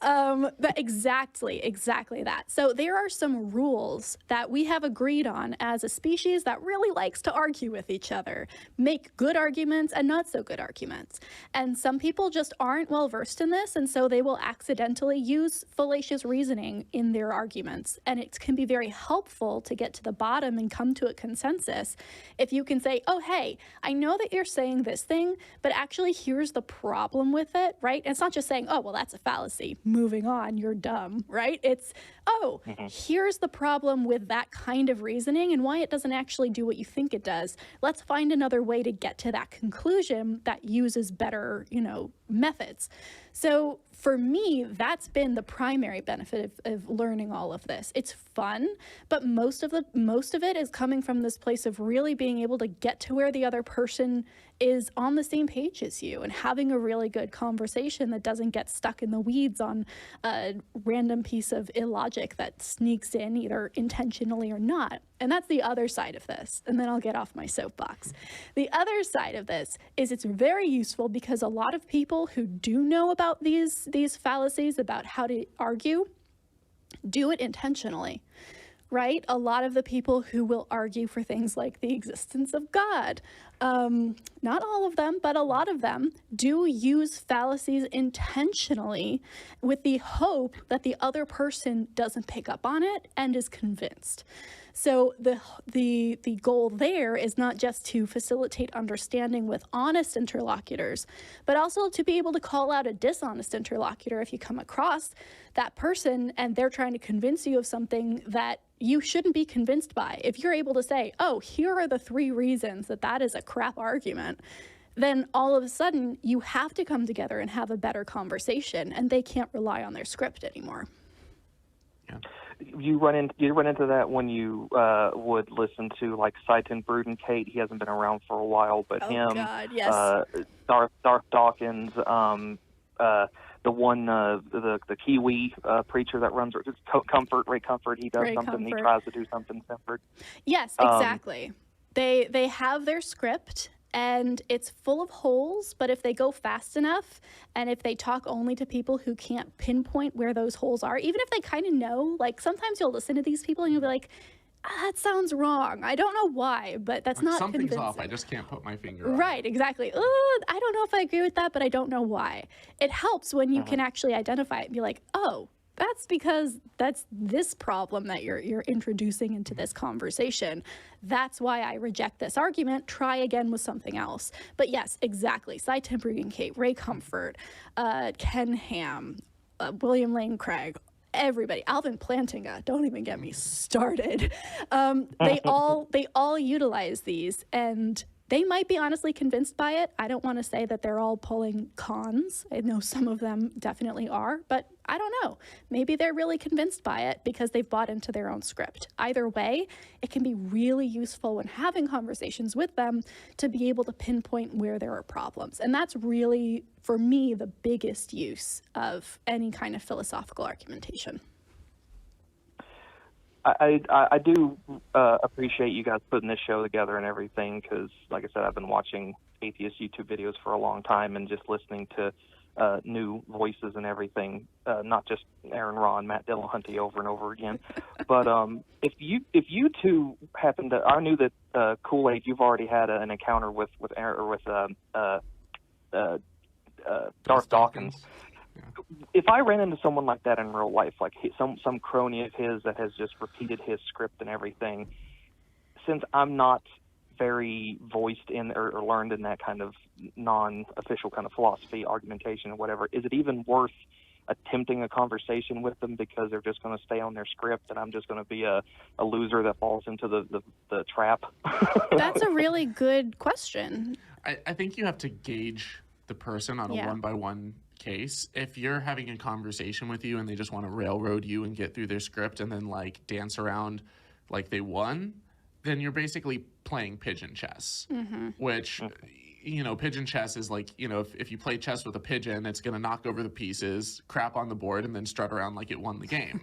But exactly that. So there are some rules that we have agreed on as a species that really likes to argue with each other, make good arguments and not so good arguments. And some people just aren't well versed in this, and so they will accidentally use fallacious reasoning in their arguments. And it can be very helpful to get to the bottom and come to a consensus if you can say, oh, hey, I know that you're saying this thing, but actually here's the problem with it, right? And it's not just saying, oh, well, that's a fallacy. Moving on, you're dumb, right? It's, oh, here's the problem with that kind of reasoning and why it doesn't actually do what you think it does. Let's find another way to get to that conclusion that uses better, methods. So for me, that's been the primary benefit of learning all of this. It's fun, but most of it is coming from this place of really being able to get to where the other person is on the same page as you and having a really good conversation that doesn't get stuck in the weeds on a random piece of illogic that sneaks in either intentionally or not. And that's the other side of this. And then I'll get off my soapbox. The other side of this is it's very useful because a lot of people who do know about these fallacies about how to argue do it intentionally. Right? A lot of the people who will argue for things like the existence of God, not all of them, but a lot of them do use fallacies intentionally with the hope that the other person doesn't pick up on it and is convinced. So the goal there is not just to facilitate understanding with honest interlocutors, but also to be able to call out a dishonest interlocutor if you come across that person and they're trying to convince you of something that you shouldn't be convinced by. If you're able to say, oh, here are the 3 reasons that is a crap argument, then all of a sudden you have to come together and have a better conversation, and they can't rely on their script anymore. Yeah. You run into that when you would listen to like Seitan Kate. He hasn't been around for a while, but God, yes. Darth Dawkins, the one the Kiwi preacher that runs Ray Comfort. He does Ray something. Comfort. He tries to do something different. Yes, exactly. They have their script. And it's full of holes, but if they go fast enough and if they talk only to people who can't pinpoint where those holes are, even if they kind of know, like sometimes you'll listen to these people and you'll be like, that sounds wrong. I don't know why, but that's not Something's convincing. off. I just can't put my finger on it. Right, exactly. I don't know if I agree with that, but I don't know why. It helps when you can actually identify it and be like, oh, that's because that's this problem that you're introducing into this conversation. That's why I reject this argument. Try again with something else. But yes, exactly. Cy Tempering-Kate, Ray Comfort, Ken Ham, William Lane Craig, everybody, Alvin Plantinga, don't even get me started. They all utilize these, and they might be honestly convinced by it. I don't want to say that they're all pulling cons. I know some of them definitely are, but I don't know. Maybe they're really convinced by it because they've bought into their own script. Either way, it can be really useful when having conversations with them to be able to pinpoint where there are problems. And that's really, for me, the biggest use of any kind of philosophical argumentation. I do appreciate you guys putting this show together and everything because, like I said, I've been watching atheist YouTube videos for a long time and just listening to new voices and everything, not just Aaron Ra and Matt Dillahunty over and over again. But if you two happen to, I knew that Kool-Aid, you've already had an encounter with Darth Dawkins. If I ran into someone like that in real life, like some crony of his that has just repeated his script and everything, since I'm not very voiced in or learned in that kind of non-official kind of philosophy, argumentation, or whatever, is it even worth attempting a conversation with them because they're just going to stay on their script and I'm just going to be a loser that falls into the trap? That's a really good question. I think you have to gauge the person on a one-by-one case. If you're having a conversation with you and they just want to railroad you and get through their script and then like dance around like they won, then you're basically playing pigeon chess, which, you know, pigeon chess is like, you know, if you play chess with a pigeon, it's going to knock over the pieces, crap on the board, and then strut around like it won the game.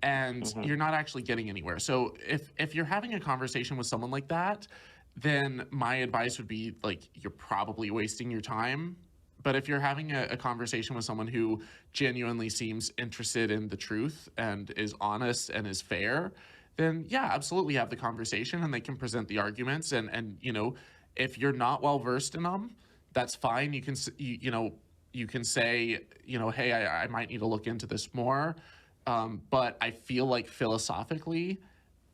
And you're not actually getting anywhere. So if you're having a conversation with someone like that, then my advice would be like, you're probably wasting your time. But if you're having a conversation with someone who genuinely seems interested in the truth and is honest and is fair, then yeah, absolutely have the conversation and they can present the arguments. And you know, if you're not well versed in them, that's fine. You can you can say, you know, hey, I might need to look into this more. But I feel like philosophically,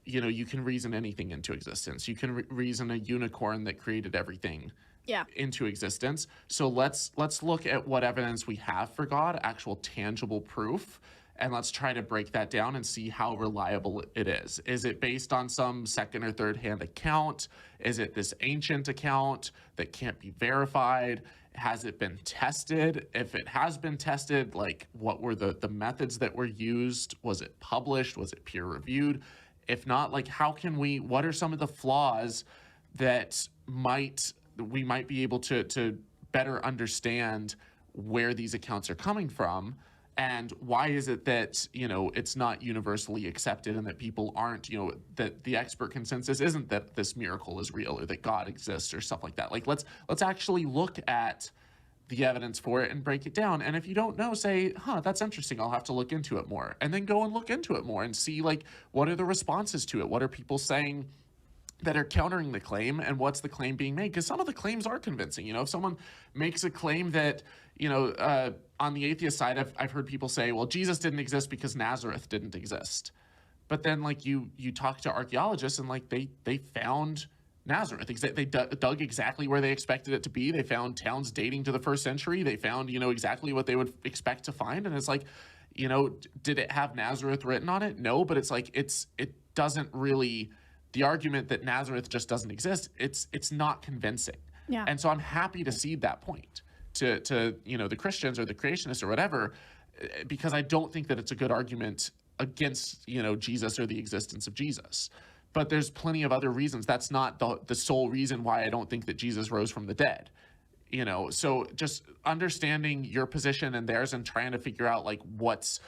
you know, you can reason anything into existence. You can reason a unicorn that created everything into existence. So let's look at what evidence we have for God, actual tangible proof, and let's try to break that down and see how reliable it is. Is it based on some second or third hand account? Is it this ancient account that can't be verified? Has it been tested? If it has been tested, like what were the methods that were used? Was it published? Was it peer reviewed? If not, like what are some of the flaws that we might be able to better understand where these accounts are coming from, and why is it that, you know, it's not universally accepted and that people aren't, you know, that the expert consensus isn't that this miracle is real or that God exists or stuff like that. Like let's actually look at the evidence for it and break it down. And if you don't know, say, that's interesting, I'll have to look into it more, and then go and look into it more and see like what are the responses to it, what are people saying that are countering the claim, and what's the claim being made? Because some of the claims are convincing. You know, if someone makes a claim that, you know, on the atheist side, I've heard people say, well, Jesus didn't exist because Nazareth didn't exist. But then like you talk to archaeologists and like they found Nazareth. They dug exactly where they expected it to be. They found towns dating to the 1st century. They found, you know, exactly what they would expect to find. And it's like, you know, did it have Nazareth written on it? No, but it's like, it doesn't really, the argument that Nazareth just doesn't exist, it's not convincing. Yeah. And so I'm happy to cede that point to you know, the Christians or the creationists or whatever, because I don't think that it's a good argument against, you know, Jesus or the existence of Jesus. But there's plenty of other reasons. That's not the sole reason why I don't think that Jesus rose from the dead. You know, so just understanding your position and theirs and trying to figure out like what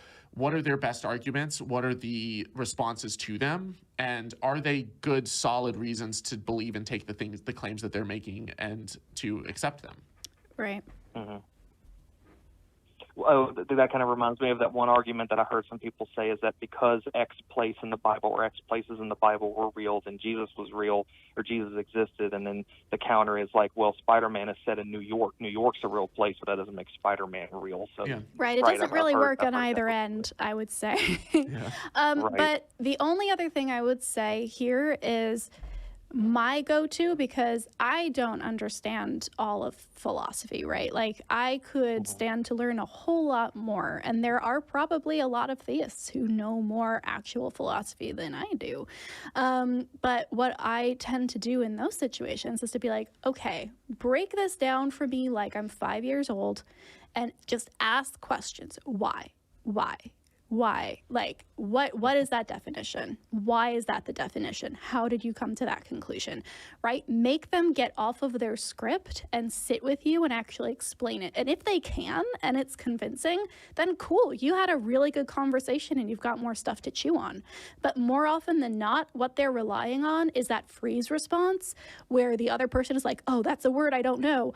are their best arguments, what are the responses to them, and are they good, solid reasons to believe and take the claims that they're making and to accept them. Right. Mm-hmm. that kind of reminds me of that one argument that I heard some people say, is that because X place in the Bible or X places in the Bible were real, then Jesus was real, or Jesus existed. And then the counter is like, well, Spider-Man is set in New York. New York's a real place, but that doesn't make Spider-Man real. So Yeah. Right. It doesn't really work on either end, I would say. Yeah. Right. But the only other thing I would say here is my go-to, because I don't understand all of philosophy, right? Like, I could stand to learn a whole lot more, and there are probably a lot of theists who know more actual philosophy than I do. But what I tend to do in those situations is to be like, okay, break this down for me like I'm 5 years old, and just ask questions. Why? Like, what is that definition? Why is that the definition? How did you come to that conclusion? Right? Make them get off of their script and sit with you and actually explain it. And if they can, and it's convincing, then cool, you had a really good conversation and you've got more stuff to chew on. But more often than not, what they're relying on is that freeze response where the other person is like, oh, that's a word I don't know.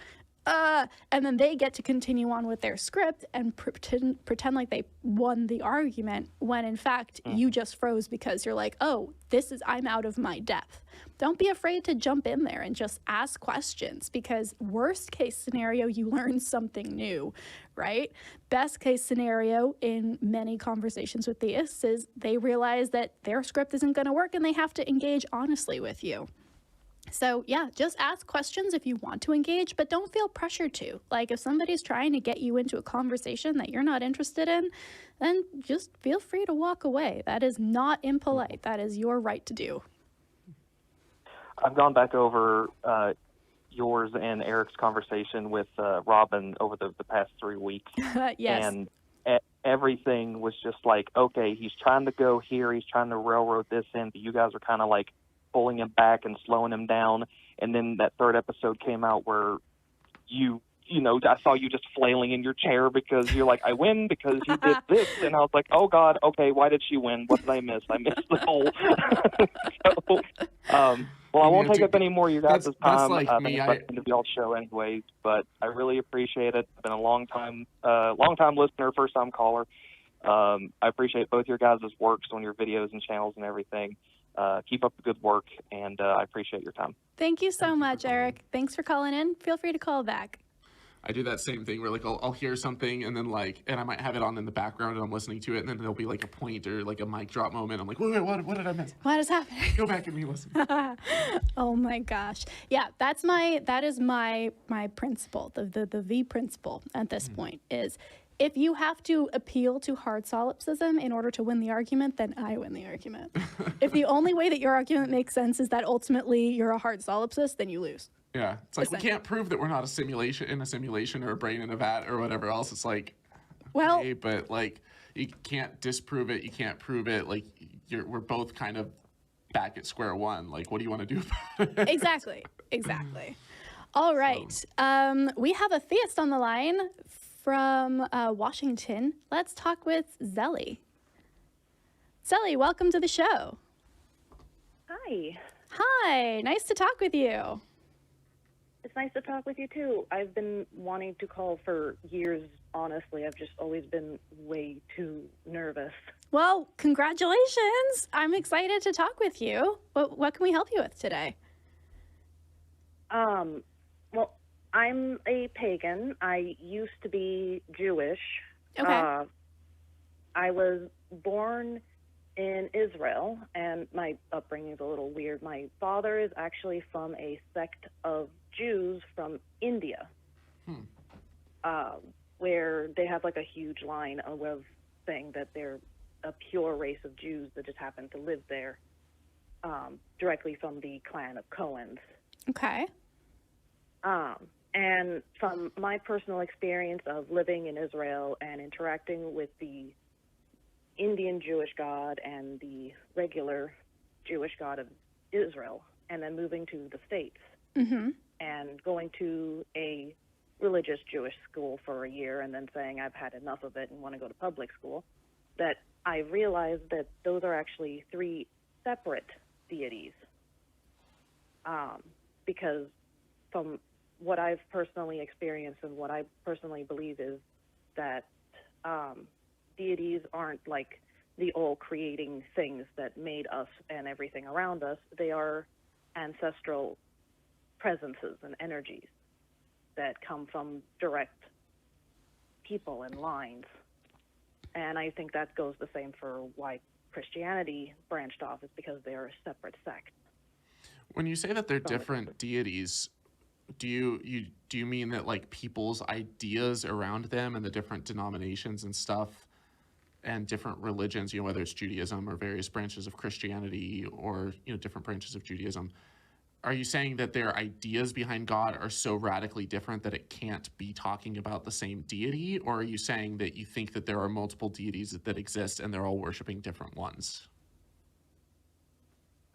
And then they get to continue on with their script and pretend like they won the argument, when in fact you just froze because you're like, oh, I'm out of my depth. Don't be afraid to jump in there and just ask questions, because worst case scenario, you learn something new, right? Best case scenario in many conversations with theists is they realize that their script isn't going to work and they have to engage honestly with you. So yeah, just ask questions if you want to engage, but don't feel pressured to. Like, if somebody's trying to get you into a conversation that you're not interested in, then just feel free to walk away. That is not impolite. That is your right to do. I've gone back over yours and Eric's conversation with Robin over the past 3 weeks. Yes. And everything was just like, okay, he's trying to go here, he's trying to railroad this in, but you guys are kind of like pulling him back and slowing him down. And then that third episode came out where you know, I saw you just flailing in your chair because you're like, I win because he did this. And I was like, oh God, okay, why did she win? What did I miss? I missed the whole. Well, I won't take up any more of you guys' time. That's like me. I end of y'all's show anyways, but I really appreciate it. I've been a long time listener, first time caller. I appreciate both your guys' works on your videos and channels and everything. Keep up the good work, and I appreciate your time. Thank you so much, Eric. Thanks for calling in. Feel free to call back. I do that same thing where like I'll hear something and then and I might have it on in the background and I'm listening to it, and then there'll be like a point or like a mic drop moment. I'm like, wait, what did I miss? What is happening? Go back and re-listen. Oh my gosh. Yeah, that is my principle. The V principle at this point is, if you have to appeal to hard solipsism in order to win the argument, then I win the argument. If the only way that your argument makes sense is that ultimately you're a hard solipsist, then you lose. Yeah, it's like, we can't prove that we're not a simulation or a brain in a vat or whatever else. It's like, well, okay, but like, you can't disprove it, you can't prove it. Like, we're both kind of back at square one. Like, what do you want to do about it? Exactly. All right. So. We have a theist on the line from Washington. Let's talk with Tzelly. Tzelly, welcome to the show. Hi, nice to talk with you. It's nice to talk with you too. I've been wanting to call for years, honestly. I've just always been way too nervous. Well, congratulations. I'm excited to talk with you. What can we help you with today? Well, I'm a pagan. I used to be Jewish. Okay. I was born in Israel, and my upbringing is a little weird. My father is actually from a sect of Jews from India, where they have like a huge line of saying that they're a pure race of Jews that just happen to live there, directly from the clan of Cohens. Okay. And from my personal experience of living in Israel and interacting with the Indian Jewish God and the regular Jewish God of Israel, and then moving to the States and going to a religious Jewish school for a year and then saying I've had enough of it and want to go to public school, that I realized that those are actually three separate deities. Because from what I've personally experienced and what I personally believe is that deities aren't like the all-creating things that made us and everything around us. They are ancestral presences and energies that come from direct people and lines. And I think that goes the same for why Christianity branched off, is because they are a separate sect. When you say that they're different deities, do you mean that like people's ideas around them and the different denominations and stuff and different religions, you know, whether it's Judaism or various branches of Christianity or, you know, different branches of Judaism, are you saying that their ideas behind God are so radically different that it can't be talking about the same deity? Or are you saying that you think that there are multiple deities that exist and they're all worshiping different ones?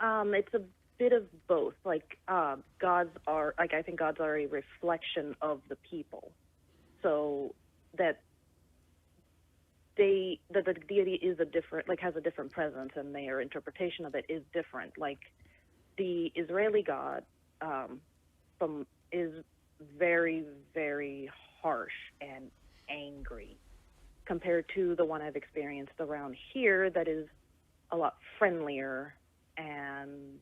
It's a bit of both. Like, gods are, like, I think gods are a reflection of the people. So that the deity is a different, like, has a different presence, and their interpretation of it is different. Like, the Israeli God is very, very harsh and angry compared to the one I've experienced around here that is a lot friendlier and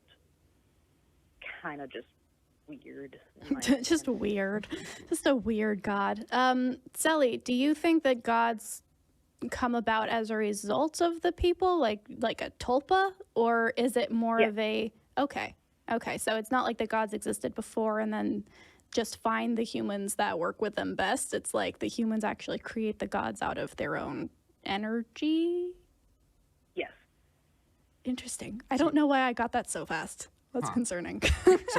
kind of just weird. Just weird. Just a weird God. Tzelly, do you think that gods come about as a result of the people, like a tulpa, or is it more of a okay, so it's not like the gods existed before and then just find the humans that work with them best. It's like the humans actually create the gods out of their own energy. Yes. Interesting. I don't know why I got that so fast. That's concerning.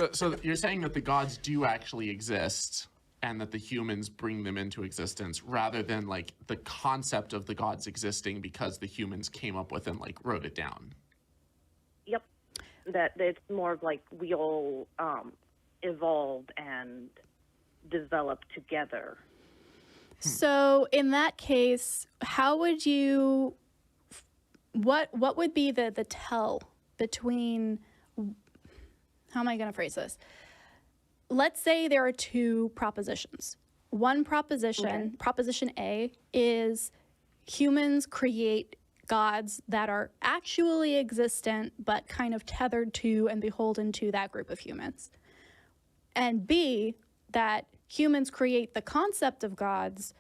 So you're saying that the gods do actually exist and that the humans bring them into existence rather than like the concept of the gods existing because the humans came up with and like wrote it down. Yep. That it's more of like we all evolved and developed together. So in that case, how would you, what would be the tell between, how am I going to phrase this? Let's say there are two propositions. One proposition, Proposition A, is humans create gods that are actually existent but kind of tethered to and beholden to that group of humans. And B, that humans create the concept of gods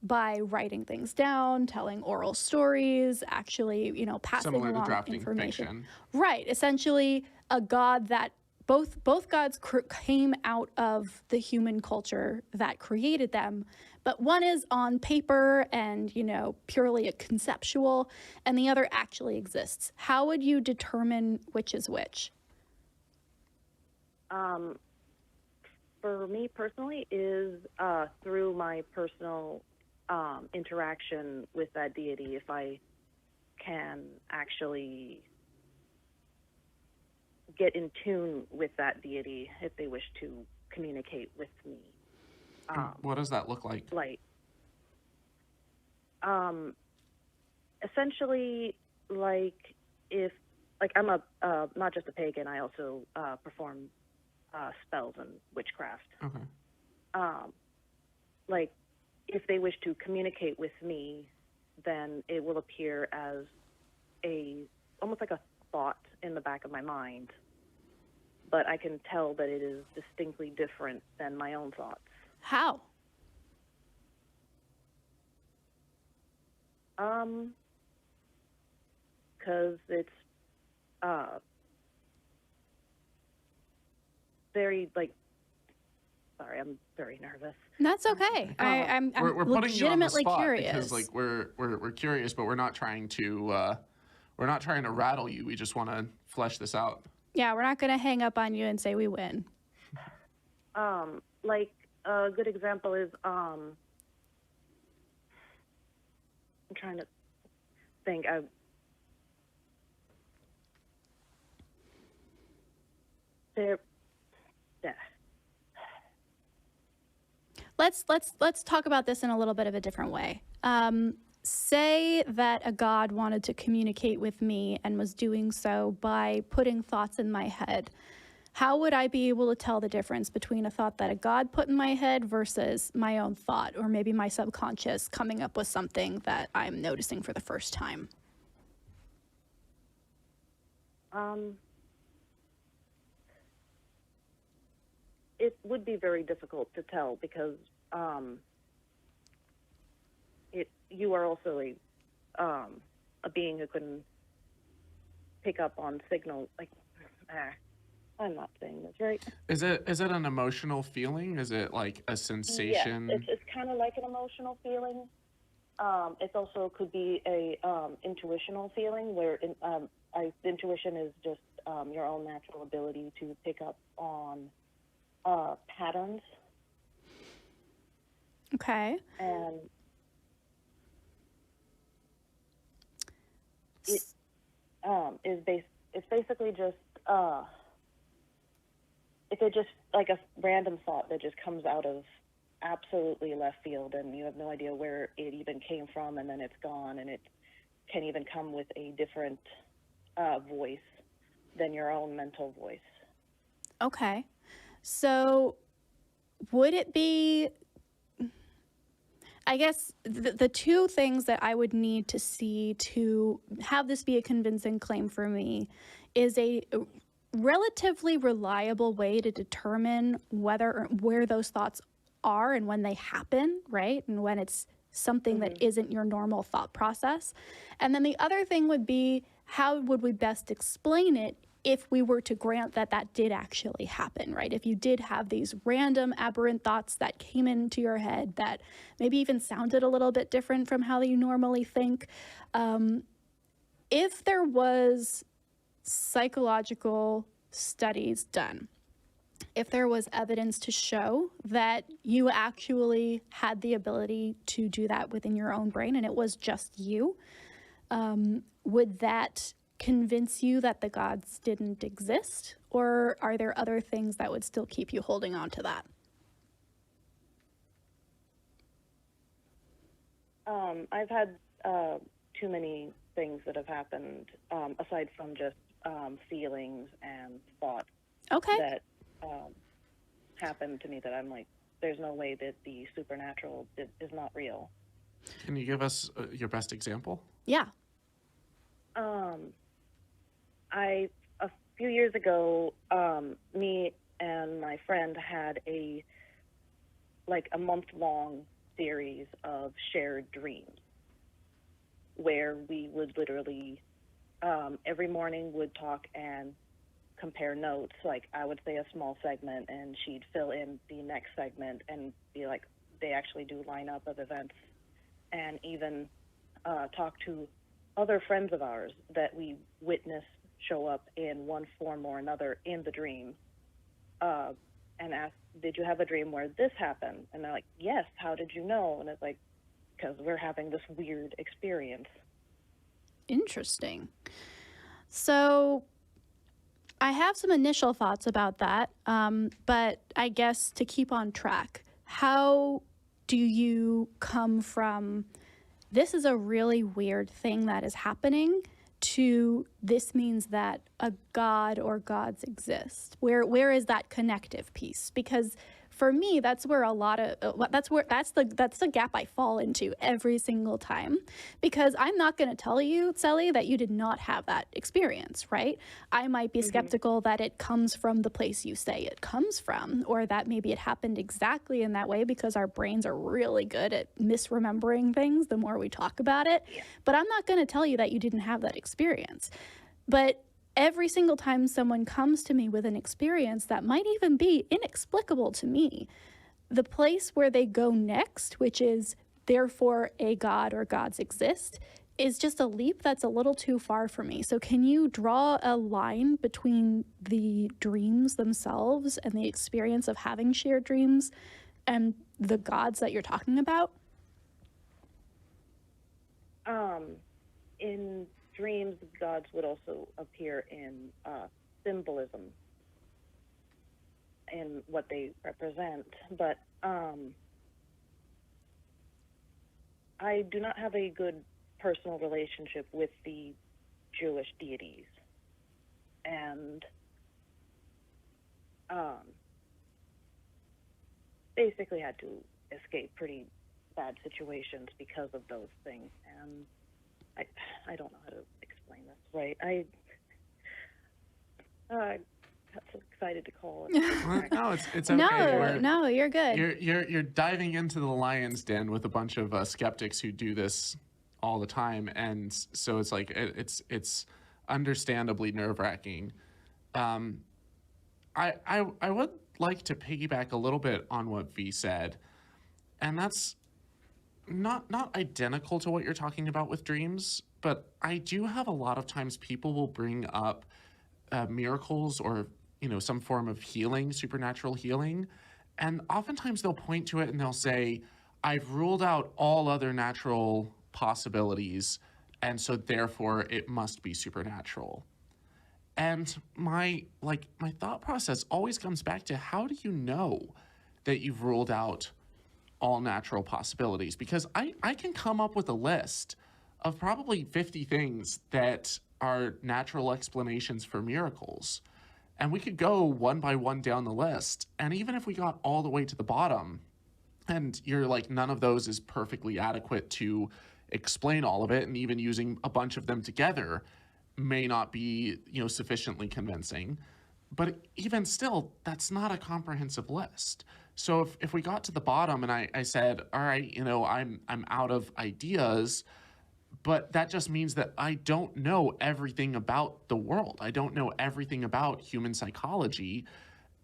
by writing things down, telling oral stories, actually, you know, passing Similar to along drafting information. fiction. Right, essentially a god that both gods came out of the human culture that created them, but one is on paper and, you know, purely a conceptual, and the other actually exists. How would you determine which is which? For me personally, is through my personal interaction with that deity, if I can actually get in tune with that deity, if they wish to communicate with me. What does that look like? Essentially, like if, like I'm a not just a pagan, I also perform spells and witchcraft. Okay. Like if they wish to communicate with me, then it will appear as almost like a thought in the back of my mind, but I can tell that it is distinctly different than my own thoughts. How? Because it's very like. Sorry, I'm very nervous. That's okay. I'm We're putting you on the legitimately spot curious. because like we're curious, but we're not trying to rattle you. We just want to flesh this out. Yeah, we're not going to hang up on you and say we win. Like a good example is I'm trying to think. Let's talk about this in a little bit of a different way. Say that a god wanted to communicate with me and was doing so by putting thoughts in my head. how would I be able to tell the difference between a thought that a God put in my head versus my own thought, or maybe my subconscious coming up with something that I'm noticing for the first time? It would be very difficult to tell because you are also a being who can pick up on signals. I'm not saying this right. Is it an emotional feeling? Is it like a sensation? Yes, it's kind of like an emotional feeling. It also could be a intuitional feeling where intuition is just your own natural ability to pick up on patterns. Okay. And it's basically just if it just like a random thought that just comes out of absolutely left field and you have no idea where it even came from, and then it's gone, and it can even come with a different voice than your own mental voice. Okay. So would it be, I guess the two things that I would need to see to have this be a convincing claim for me is a relatively reliable way to determine where those thoughts are and when they happen, right? And when it's something that isn't your normal thought process. And then the other thing would be, how would we best explain it if we were to grant that that did actually happen, right? If you did have these random aberrant thoughts that came into your head that maybe even sounded a little bit different from how you normally think, if there was psychological studies done, if there was evidence to show that you actually had the ability to do that within your own brain and it was just you, would that convince you that the gods didn't exist? Or are there other things that would still keep you holding on to that? I've had too many things that have happened aside from just feelings and thoughts that happened to me that I'm like, there's no way that the supernatural is not real. Can you give us your best example? Yeah. A few years ago, me and my friend had a month-long series of shared dreams where we would literally every morning would talk and compare notes. Like, I would say a small segment and she'd fill in the next segment and be like, they actually do line up of events, and even talk to other friends of ours that we witnessed show up in one form or another in the dream, and ask, did you have a dream where this happened? And they're like, yes, how did you know? And it's like, because we're having this weird experience. Interesting. So I have some initial thoughts about that, but I guess to keep on track, how do you come from this is a really weird thing that is happening to this means that a god or gods exist? Where is that connective piece? Because for me, that's where that's the gap I fall into every single time, because I'm not going to tell you, Tzelly, that you did not have that experience, right? I might be skeptical that it comes from the place you say it comes from, or that maybe it happened exactly in that way, because our brains are really good at misremembering things the more we talk about it. Yeah. But I'm not going to tell you that you didn't have that experience. But every single time someone comes to me with an experience that might even be inexplicable to me, the place where they go next, which is therefore a god or gods exist, is just a leap that's a little too far for me. So can you draw a line between the dreams themselves and the experience of having shared dreams and the gods that you're talking about? In dreams, gods would also appear in symbolism in what they represent, but I do not have a good personal relationship with the Jewish deities, and basically had to escape pretty bad situations because of those things. And I don't know how to explain this, right? I got so excited to call. Well, no, it's okay. No, you're good. You're diving into the lion's den with a bunch of skeptics who do this all the time, and so it's like it's understandably nerve-wracking. I would like to piggyback a little bit on what V said, and that's not identical to what you're talking about with dreams, but I do have a lot of times people will bring up miracles or some form of healing, supernatural healing, and oftentimes they'll point to it and they'll say, I've ruled out all other natural possibilities, and so therefore it must be supernatural. And my thought process always comes back to, how do you know that you've ruled out all natural possibilities? Because I can come up with a list of probably 50 things that are natural explanations for miracles. And we could go one by one down the list. And even if we got all the way to the bottom, and you're like, none of those is perfectly adequate to explain all of it, and even using a bunch of them together may not be, sufficiently convincing. But even still, that's not a comprehensive list. So if we got to the bottom and I said, all right, I'm out of ideas, but that just means that I don't know everything about the world. I don't know everything about human psychology.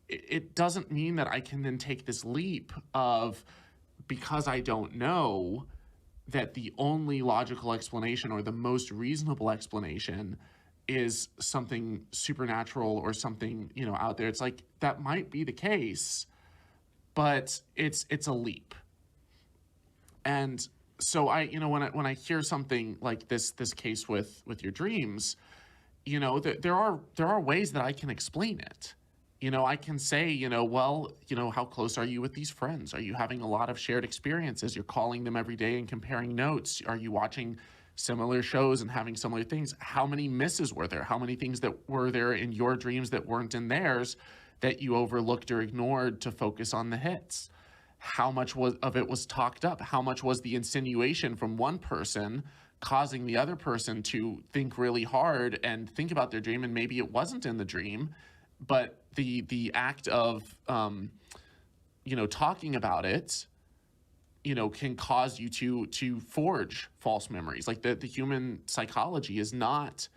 It doesn't mean that I can then take this leap of, because I don't know, that the only logical explanation or the most reasonable explanation is something supernatural or something, out there. It's like, that might be the case, but it's a leap. And so when I hear something like this case with your dreams, there are ways that I can explain it. I can say, well, how close are you with these friends? Are you having a lot of shared experiences? You're calling them every day and comparing notes. Are you watching similar shows and having similar things? How many misses were there? How many things that were there in your dreams that weren't in theirs that you overlooked or ignored to focus on the hits? How much of it was talked up? How much was the insinuation from one person causing the other person to think really hard and think about their dream, and maybe it wasn't in the dream, but the act of talking about it can cause you to forge false memories. Like the human psychology is not,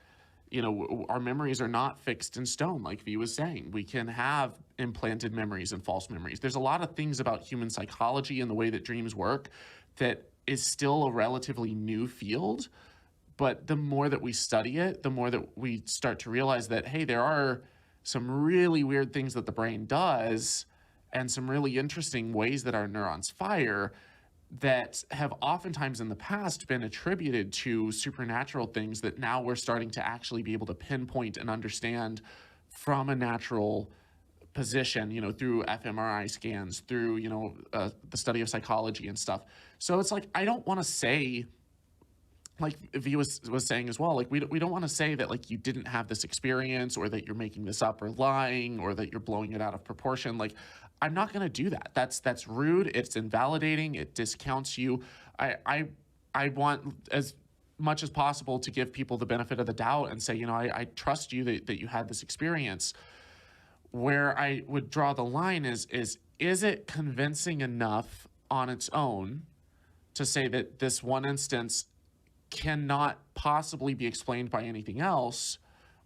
our memories are not fixed in stone. Like V was saying, we can have implanted memories and false memories. There's a lot of things about human psychology and the way that dreams work that is still a relatively new field. But the more that we study it, the more that we start to realize that, hey, there are some really weird things that the brain does and some really interesting ways that our neurons fire that have oftentimes in the past been attributed to supernatural things that now we're starting to actually be able to pinpoint and understand from a natural position, through fMRI scans, through, the study of psychology and stuff. So it's like, I don't want to say, like V was saying as well, like we don't want to say that like you didn't have this experience, or that you're making this up or lying, or that you're blowing it out of proportion. Like, I'm not going to do that. That's rude. It's invalidating. It discounts you. I want as much as possible to give people the benefit of the doubt and say, I trust you that you had this experience. Where I would draw the line is it convincing enough on its own to say that this one instance cannot possibly be explained by anything else?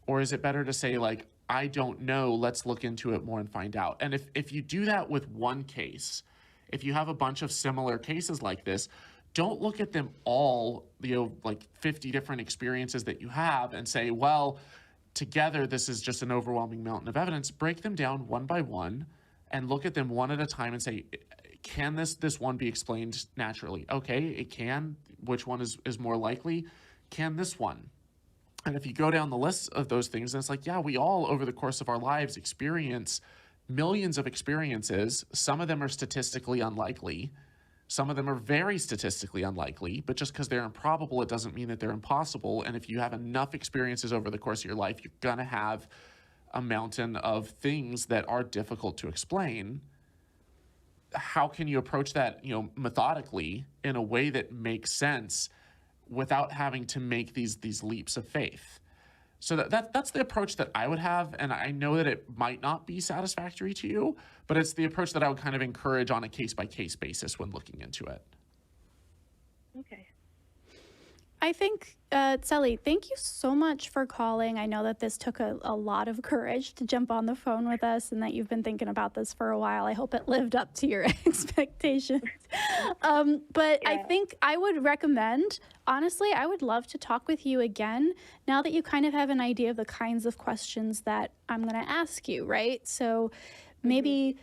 Or is it better to say, like, I don't know, let's look into it more and find out? And if you do that with one case, if you have a bunch of similar cases like this, don't look at them all, like 50 different experiences that you have and say, well, together this is just an overwhelming mountain of evidence. Break them down one by one and look at them one at a time and say, can this one be explained naturally? Okay, it can. Which one is more likely? Can this one? And if you go down the list of those things, then it's like, yeah, we all over the course of our lives experience millions of experiences. Some of them are statistically unlikely. Some of them are very statistically unlikely, but just because they're improbable, it doesn't mean that they're impossible. And if you have enough experiences over the course of your life, you're going to have a mountain of things that are difficult to explain, how can you approach that, methodically in a way that makes sense without having to make these leaps of faith? So that's the approach that I would have, and I know that it might not be satisfactory to you, but it's the approach that I would kind of encourage on a case-by-case basis when looking into it. Okay. I think, Tzelly, thank you so much for calling. I know that this took a lot of courage to jump on the phone with us and that you've been thinking about this for a while. I hope it lived up to your expectations. But I think I would recommend, honestly, I would love to talk with you again now that you kind of have an idea of the kinds of questions that I'm going to ask you, right? So maybe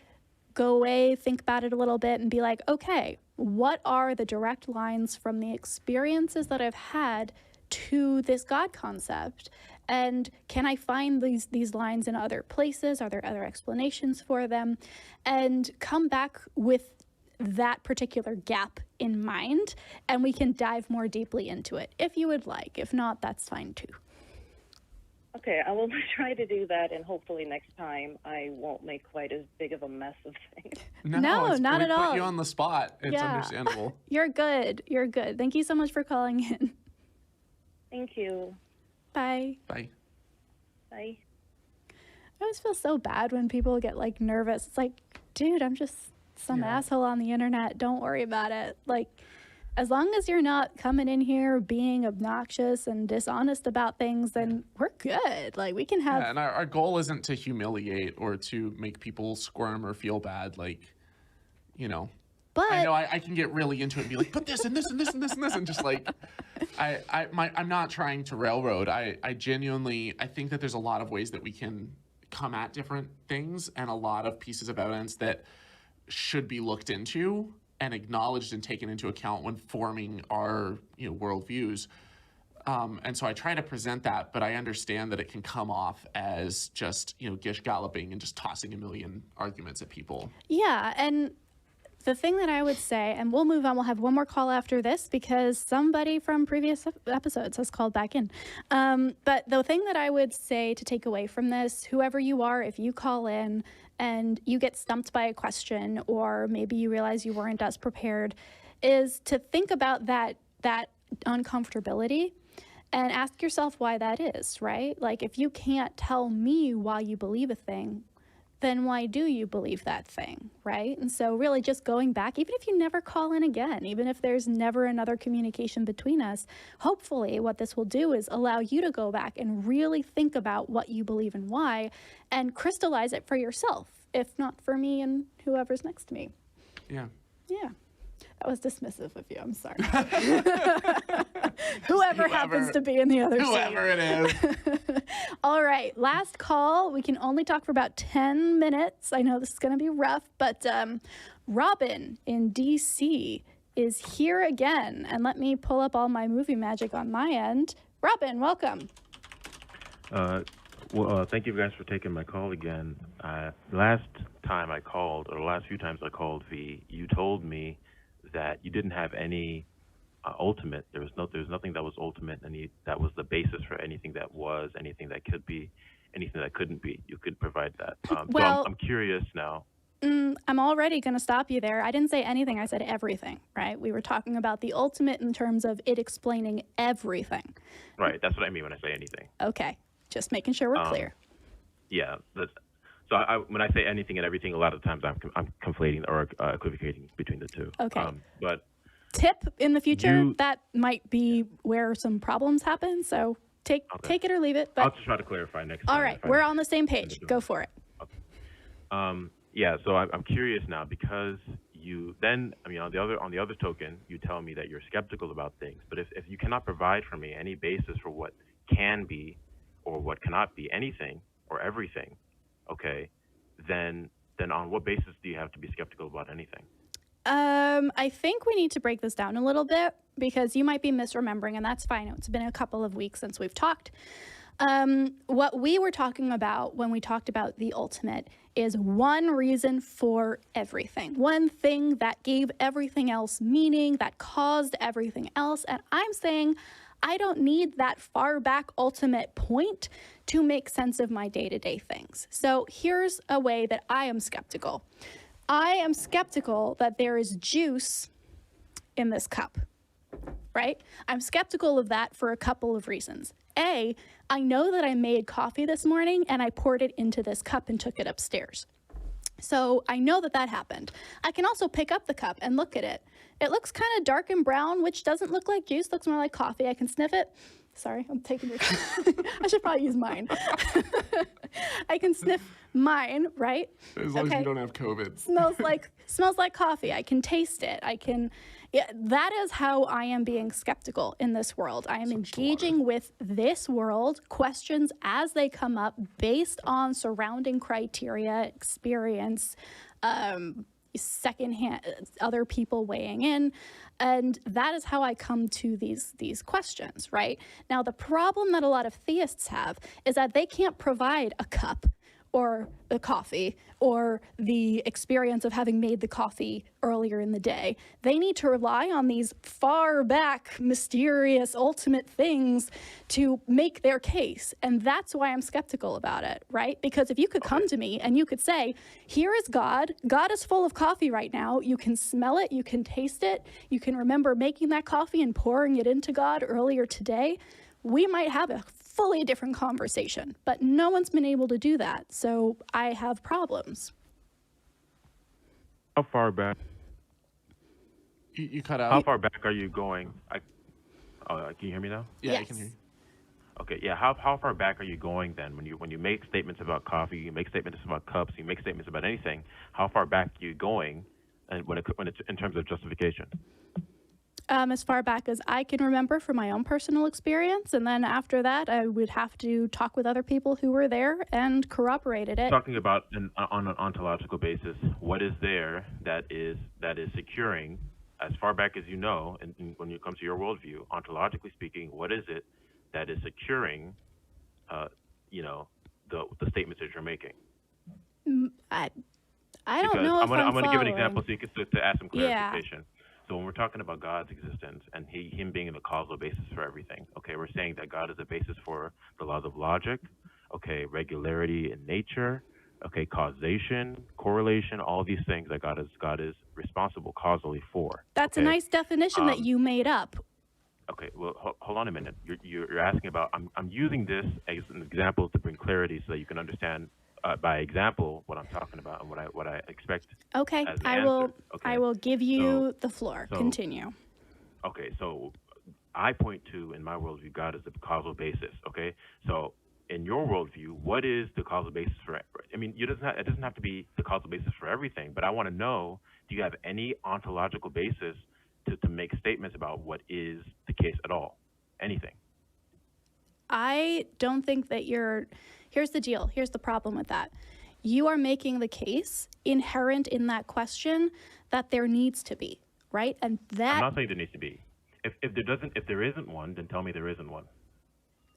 go away, think about it a little bit and be like, okay, what are the direct lines from the experiences that I've had to this God concept? And can I find these lines in other places? Are there other explanations for them? And come back with that particular gap in mind, and we can dive more deeply into it if you would like. If not, that's fine too. Okay, I will try to do that, and hopefully next time I won't make quite as big of a mess of things. No, not at all. We put you on the spot. It's understandable. You're good. You're good. Thank you so much for calling in. Thank you. Bye. Bye. Bye. I always feel so bad when people get like nervous. It's like, dude, I'm just some asshole on the internet. Don't worry about it. Like, as long as you're not coming in here being obnoxious and dishonest about things, then we're good. Like, we can have... Yeah, and our goal isn't to humiliate or to make people squirm or feel bad. Like, But I know I can get really into it and be like, put this and this and this and this and this, and just like, I'm not trying to railroad. I genuinely, I think that there's a lot of ways that we can come at different things and a lot of pieces of evidence that should be looked into and acknowledged and taken into account when forming our worldviews. And so I try to present that, but I understand that it can come off as just, gish galloping and just tossing a million arguments at people. Yeah, and the thing that I would say, and we'll move on, we'll have one more call after this because somebody from previous episodes has called back in. But the thing that I would say to take away from this, whoever you are, if you call in and you get stumped by a question, or maybe you realize you weren't as prepared, is to think about that uncomfortability and ask yourself why that is, right? Like, if you can't tell me why you believe a thing, then why do you believe that thing, right? And so really just going back, even if you never call in again, even if there's never another communication between us, hopefully what this will do is allow you to go back and really think about what you believe and why, and crystallize it for yourself, if not for me and whoever's next to me. Yeah. Yeah. That was dismissive of you. I'm sorry. Whoever happens to be in the other seat. Whoever it is. All right. Last call. We can only talk for about 10 minutes. I know this is going to be rough, but Robin in DC is here again. And let me pull up all my movie magic on my end. Robin, welcome. Thank you guys for taking my call again. Last time I called, or the last few times I called, you told me that you didn't have any ultimate. There was nothing that was ultimate, and that was the basis for anything that was, anything that could be, anything that couldn't be. You could provide that. Well, so I'm curious now. I'm already going to stop you there. I didn't say anything. I said everything, right? We were talking about the ultimate in terms of it explaining everything. Right. That's what I mean when I say anything. Okay. Just making sure we're clear. Yeah. So when I say anything and everything, a lot of times I'm conflating or equivocating between the two. Okay. But tip in the future, that might be where some problems happen. So take it or leave it. But I'll just try to clarify next time. All right. We're on the same page. Go for it. Okay. Yeah. So I'm curious now because you then, on the other token, you tell me that you're skeptical about things. But if you cannot provide for me any basis for what can be or what cannot be anything or everything, okay, then on what basis do you have to be skeptical about anything? I think we need to break this down a little bit because you might be misremembering, and that's fine. It's been a couple of weeks since we've talked. What we were talking about when we talked about the ultimate is one reason for everything, one thing that gave everything else meaning, that caused everything else. And I'm saying I don't need that far back ultimate point to make sense of my day-to-day things. So here's a way that I am skeptical. I am skeptical that there is juice in this cup, right? I'm skeptical of that for a couple of reasons. A, I know that I made coffee this morning and I poured it into this cup and took it upstairs. So I know that that happened. I can also pick up the cup and look at it. It looks kind of dark and brown, which doesn't look like juice, looks more like coffee. I can sniff it. Sorry, I'm taking your I should probably use mine. I can sniff mine, right? As long as you don't have COVID. Smells like coffee. I can taste it. That is how I am being skeptical in this world. I am engaging with this world, questions as they come up based on surrounding criteria, experience, secondhand, other people weighing in. And that is how I come to these questions, right? Now, the problem that a lot of theists have is that they can't provide a cup or the coffee or the experience of having made the coffee earlier in the day. They need to rely on these far back, mysterious, ultimate things to make their case. And that's why I'm skeptical about it, right? Because if you could come to me and you could say, here is God. God is full of coffee right now. You can smell it. You can taste it. You can remember making that coffee and pouring it into God earlier today. We might have a fully different conversation, but no one's been able to do that. So I have problems. How far back? You cut out. How far back are you going? Can you hear me now? Yeah, Yes. I can hear you. Okay, yeah. How far back are you going then? When you make statements about coffee, you make statements about cups, you make statements about anything. How far back are you going, and when it's in terms of justification? As far back as I can remember from my own personal experience, and then after that, I would have to talk with other people who were there and corroborated it. Talking about on an ontological basis, what is there that is securing, as far back as you know, and when you come to your worldview, ontologically speaking, what is it that is securing, the statements that you're making? I don't know if I'm going to give an following. example so you can to ask some Yeah. clarification. So when we're talking about God's existence and him being the causal basis for everything, okay, we're saying that God is the basis for the laws of logic, okay, regularity in nature, okay, causation, correlation, all these things that God is responsible causally for. That's okay? a nice definition that you made up. Okay, well, hold on a minute. You're asking about. I'm using this as an example to bring clarity so that you can understand by example what I'm talking about and what I expect. Okay, as an I answer. will. Okay. I will give you the floor. Continue. Okay, so I point to in my worldview God is the causal basis. Okay, so in your worldview, what is the causal basis for? I mean, it doesn't have to be the causal basis for everything, but I want to know: do you have any ontological basis to make statements about what is the case at all? Anything? I don't think that here's the deal. Here's the problem with that. You are making the case inherent in that question that there needs to be, right? And that I'm not saying there needs to be. If there isn't one, then tell me there isn't one.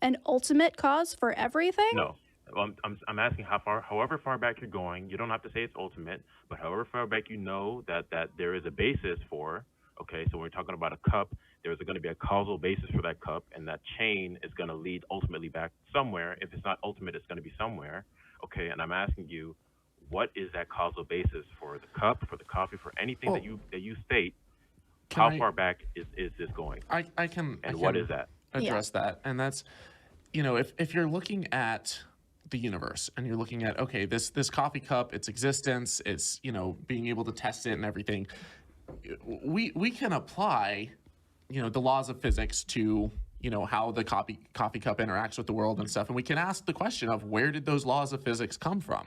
an ultimate cause for everything? No. Well, I'm asking however far back you're going, you don't have to say it's ultimate, but however far back you know that there is a basis for, okay, so when we're talking about a cup, there's going to be a causal basis for that cup, and that chain is going to lead ultimately back somewhere. If it's not ultimate, it's going to be somewhere, okay, and I'm asking you, what is that causal basis for the cup, for the coffee, for anything that you state? How far back is this going? I can what is that? Address that. And that's, if you're looking at the universe and you're looking at, okay, this coffee cup, its existence, its, being able to test it and everything, we can apply, the laws of physics to, how the coffee cup interacts with the world and stuff. And we can ask the question of where did those laws of physics come from?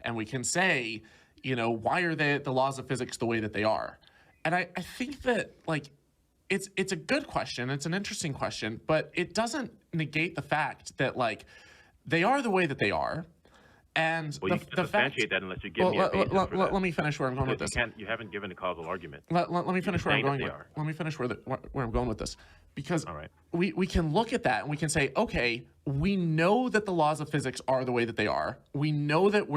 And we can say, why are the laws of physics the way that they are? And I think that, it's a good question. It's an interesting question, but it doesn't negate the fact that, they are the way that they are. And well, you can't substantiate that unless you give me a basis for that. Let me finish where I'm going with this. You haven't given a causal argument. Let me finish where I'm going. Let me finish where I'm going with this, because we can look at that and we can say, okay, we know that the laws of physics are the way that they are. We know that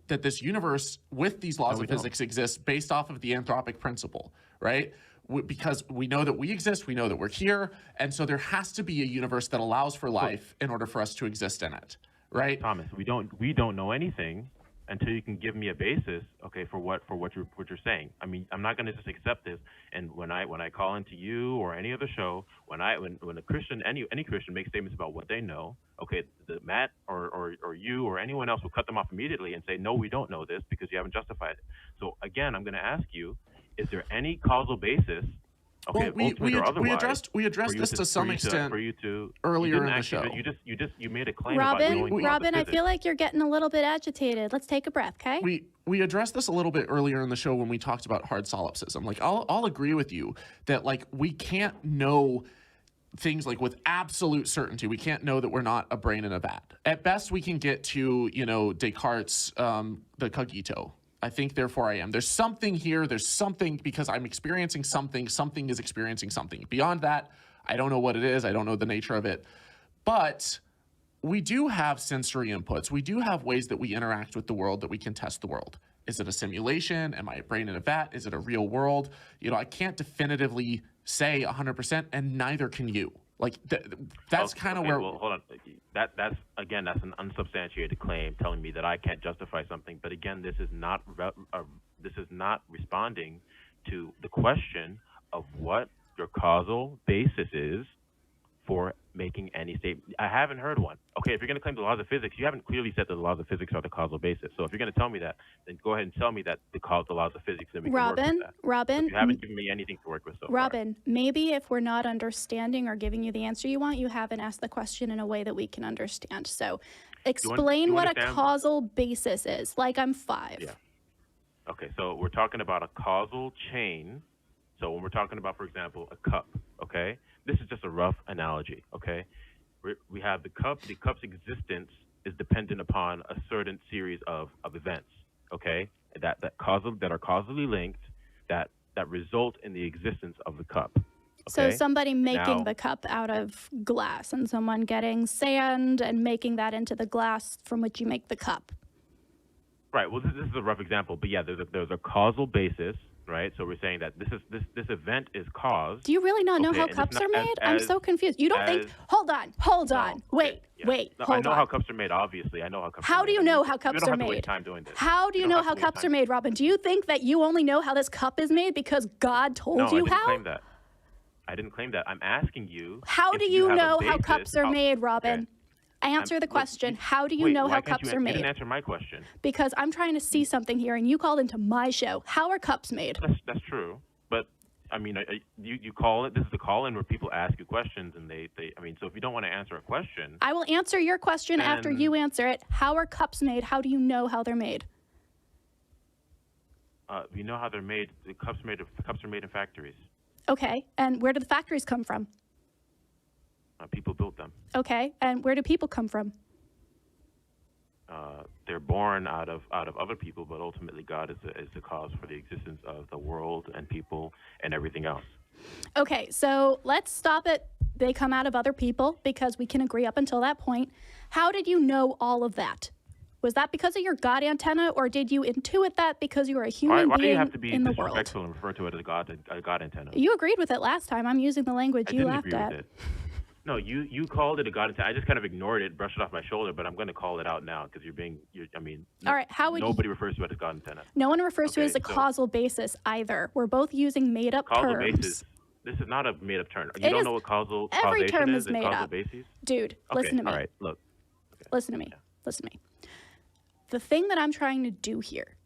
that this universe with these laws of physics exists based off of the anthropic principle, right? because we know that we exist, we know that we're here, and so there has to be a universe that allows for life in order for us to exist in it, right? Thomas, we don't know anything until you can give me a basis, okay, for what you're saying. I mean, I'm not going to just accept this. And when I call into you or any other show, when a Christian, any Christian makes statements about what they know, okay, Matt or you or anyone else will cut them off immediately and say, no, we don't know this because you haven't justified it. So again, I'm going to ask you, is there any causal basis? Okay, well, we addressed this to some extent earlier in the show. You made a claim about knowing Robin, I feel like you're getting a little bit agitated. Let's take a breath, okay? We addressed this a little bit earlier in the show when we talked about hard solipsism. Like, I'll agree with you that, like, we can't know things like with absolute certainty. We can't know that we're not a brain in a vat. At best, we can get to, Descartes' the cogito. I think, therefore I am. There's something here. There's something because I'm experiencing something. Something is experiencing something. Beyond that, I don't know what it is. I don't know the nature of it. But we do have sensory inputs. We do have ways that we interact with the world, that we can test the world. Is it a simulation? Am I a brain in a vat? Is it a real world? I can't definitively say 100%, and neither can you. Like, that's kind of where... Well, hold on. That's an unsubstantiated claim telling me that I can't justify something. But again, this is not responding to the question of what your causal basis is for making any statement. I haven't heard one. Okay, if you're going to claim the laws of physics, you haven't clearly said that the laws of physics are the causal basis. So if you're going to tell me that, then go ahead and tell me that the laws of physics, then we can work with that. Robin, you haven't given me anything to work with so far. Maybe if we're not understanding or giving you the answer you want, you haven't asked the question in a way that we can understand. So explain what a causal basis is. Like, I'm 5. Yeah. Okay, so we're talking about a causal chain. So when we're talking about, for example, a cup, okay? This is just a rough analogy, okay? We have the cup. The cup's existence is dependent upon a certain series of events, okay? That are causally linked, that result in the existence of the cup. Okay? So somebody making the cup out of glass and someone getting sand and making that into the glass from which you make the cup. Right. Well, this is a rough example, but yeah, there's a causal basis. Right, so we're saying that this event is caused. Do you really not know how cups are made? I'm so confused. You don't think? Hold on. Wait. I know how cups are made. Obviously, I know how cups. How do you know how cups are made? How do you know how cups are made, Robin? Do you think that you only know how this cup is made because God told you how? No, I didn't claim that. I didn't claim that. I'm asking you. How do you know how cups are made, Robin? Answer the question. How do you know how cups are made? You didn't answer my question. Because I'm trying to see something here, and you called into my show. How are cups made? That's true. But, I mean, you call it, this is a call-in where people ask you questions, and so if you don't want to answer a question. I will answer your question after you answer it. How are cups made? How do you know how they're made? You know how they're made. The cups are made in factories. Okay, and where do the factories come from? People built them. Okay, and where do people come from? They're born out of other people, but ultimately God is the cause for the existence of the world and people and everything else. Okay, so let's stop it. They come out of other people because we can agree up until that point. How did you know all of that? Was that because of your God antenna, or did you intuit that because you were a human being in the world? Why do you have to be disrespectful and refer to it as a God antenna? You agreed with it last time. I'm using the language you laughed at. With it. No, you called it a God antenna. I just kind of ignored it, brushed it off my shoulder, but I'm going to call it out now because all right, nobody refers to it as God antenna. No one refers to it as a causal basis either. We're both using made-up terms. Causal basis. This is not a made-up term. You don't know what causal every causation term is made causal up. Basis? Dude, listen to me. All right, look. Okay. Listen to me. Yeah. Listen to me. The thing that I'm trying to do here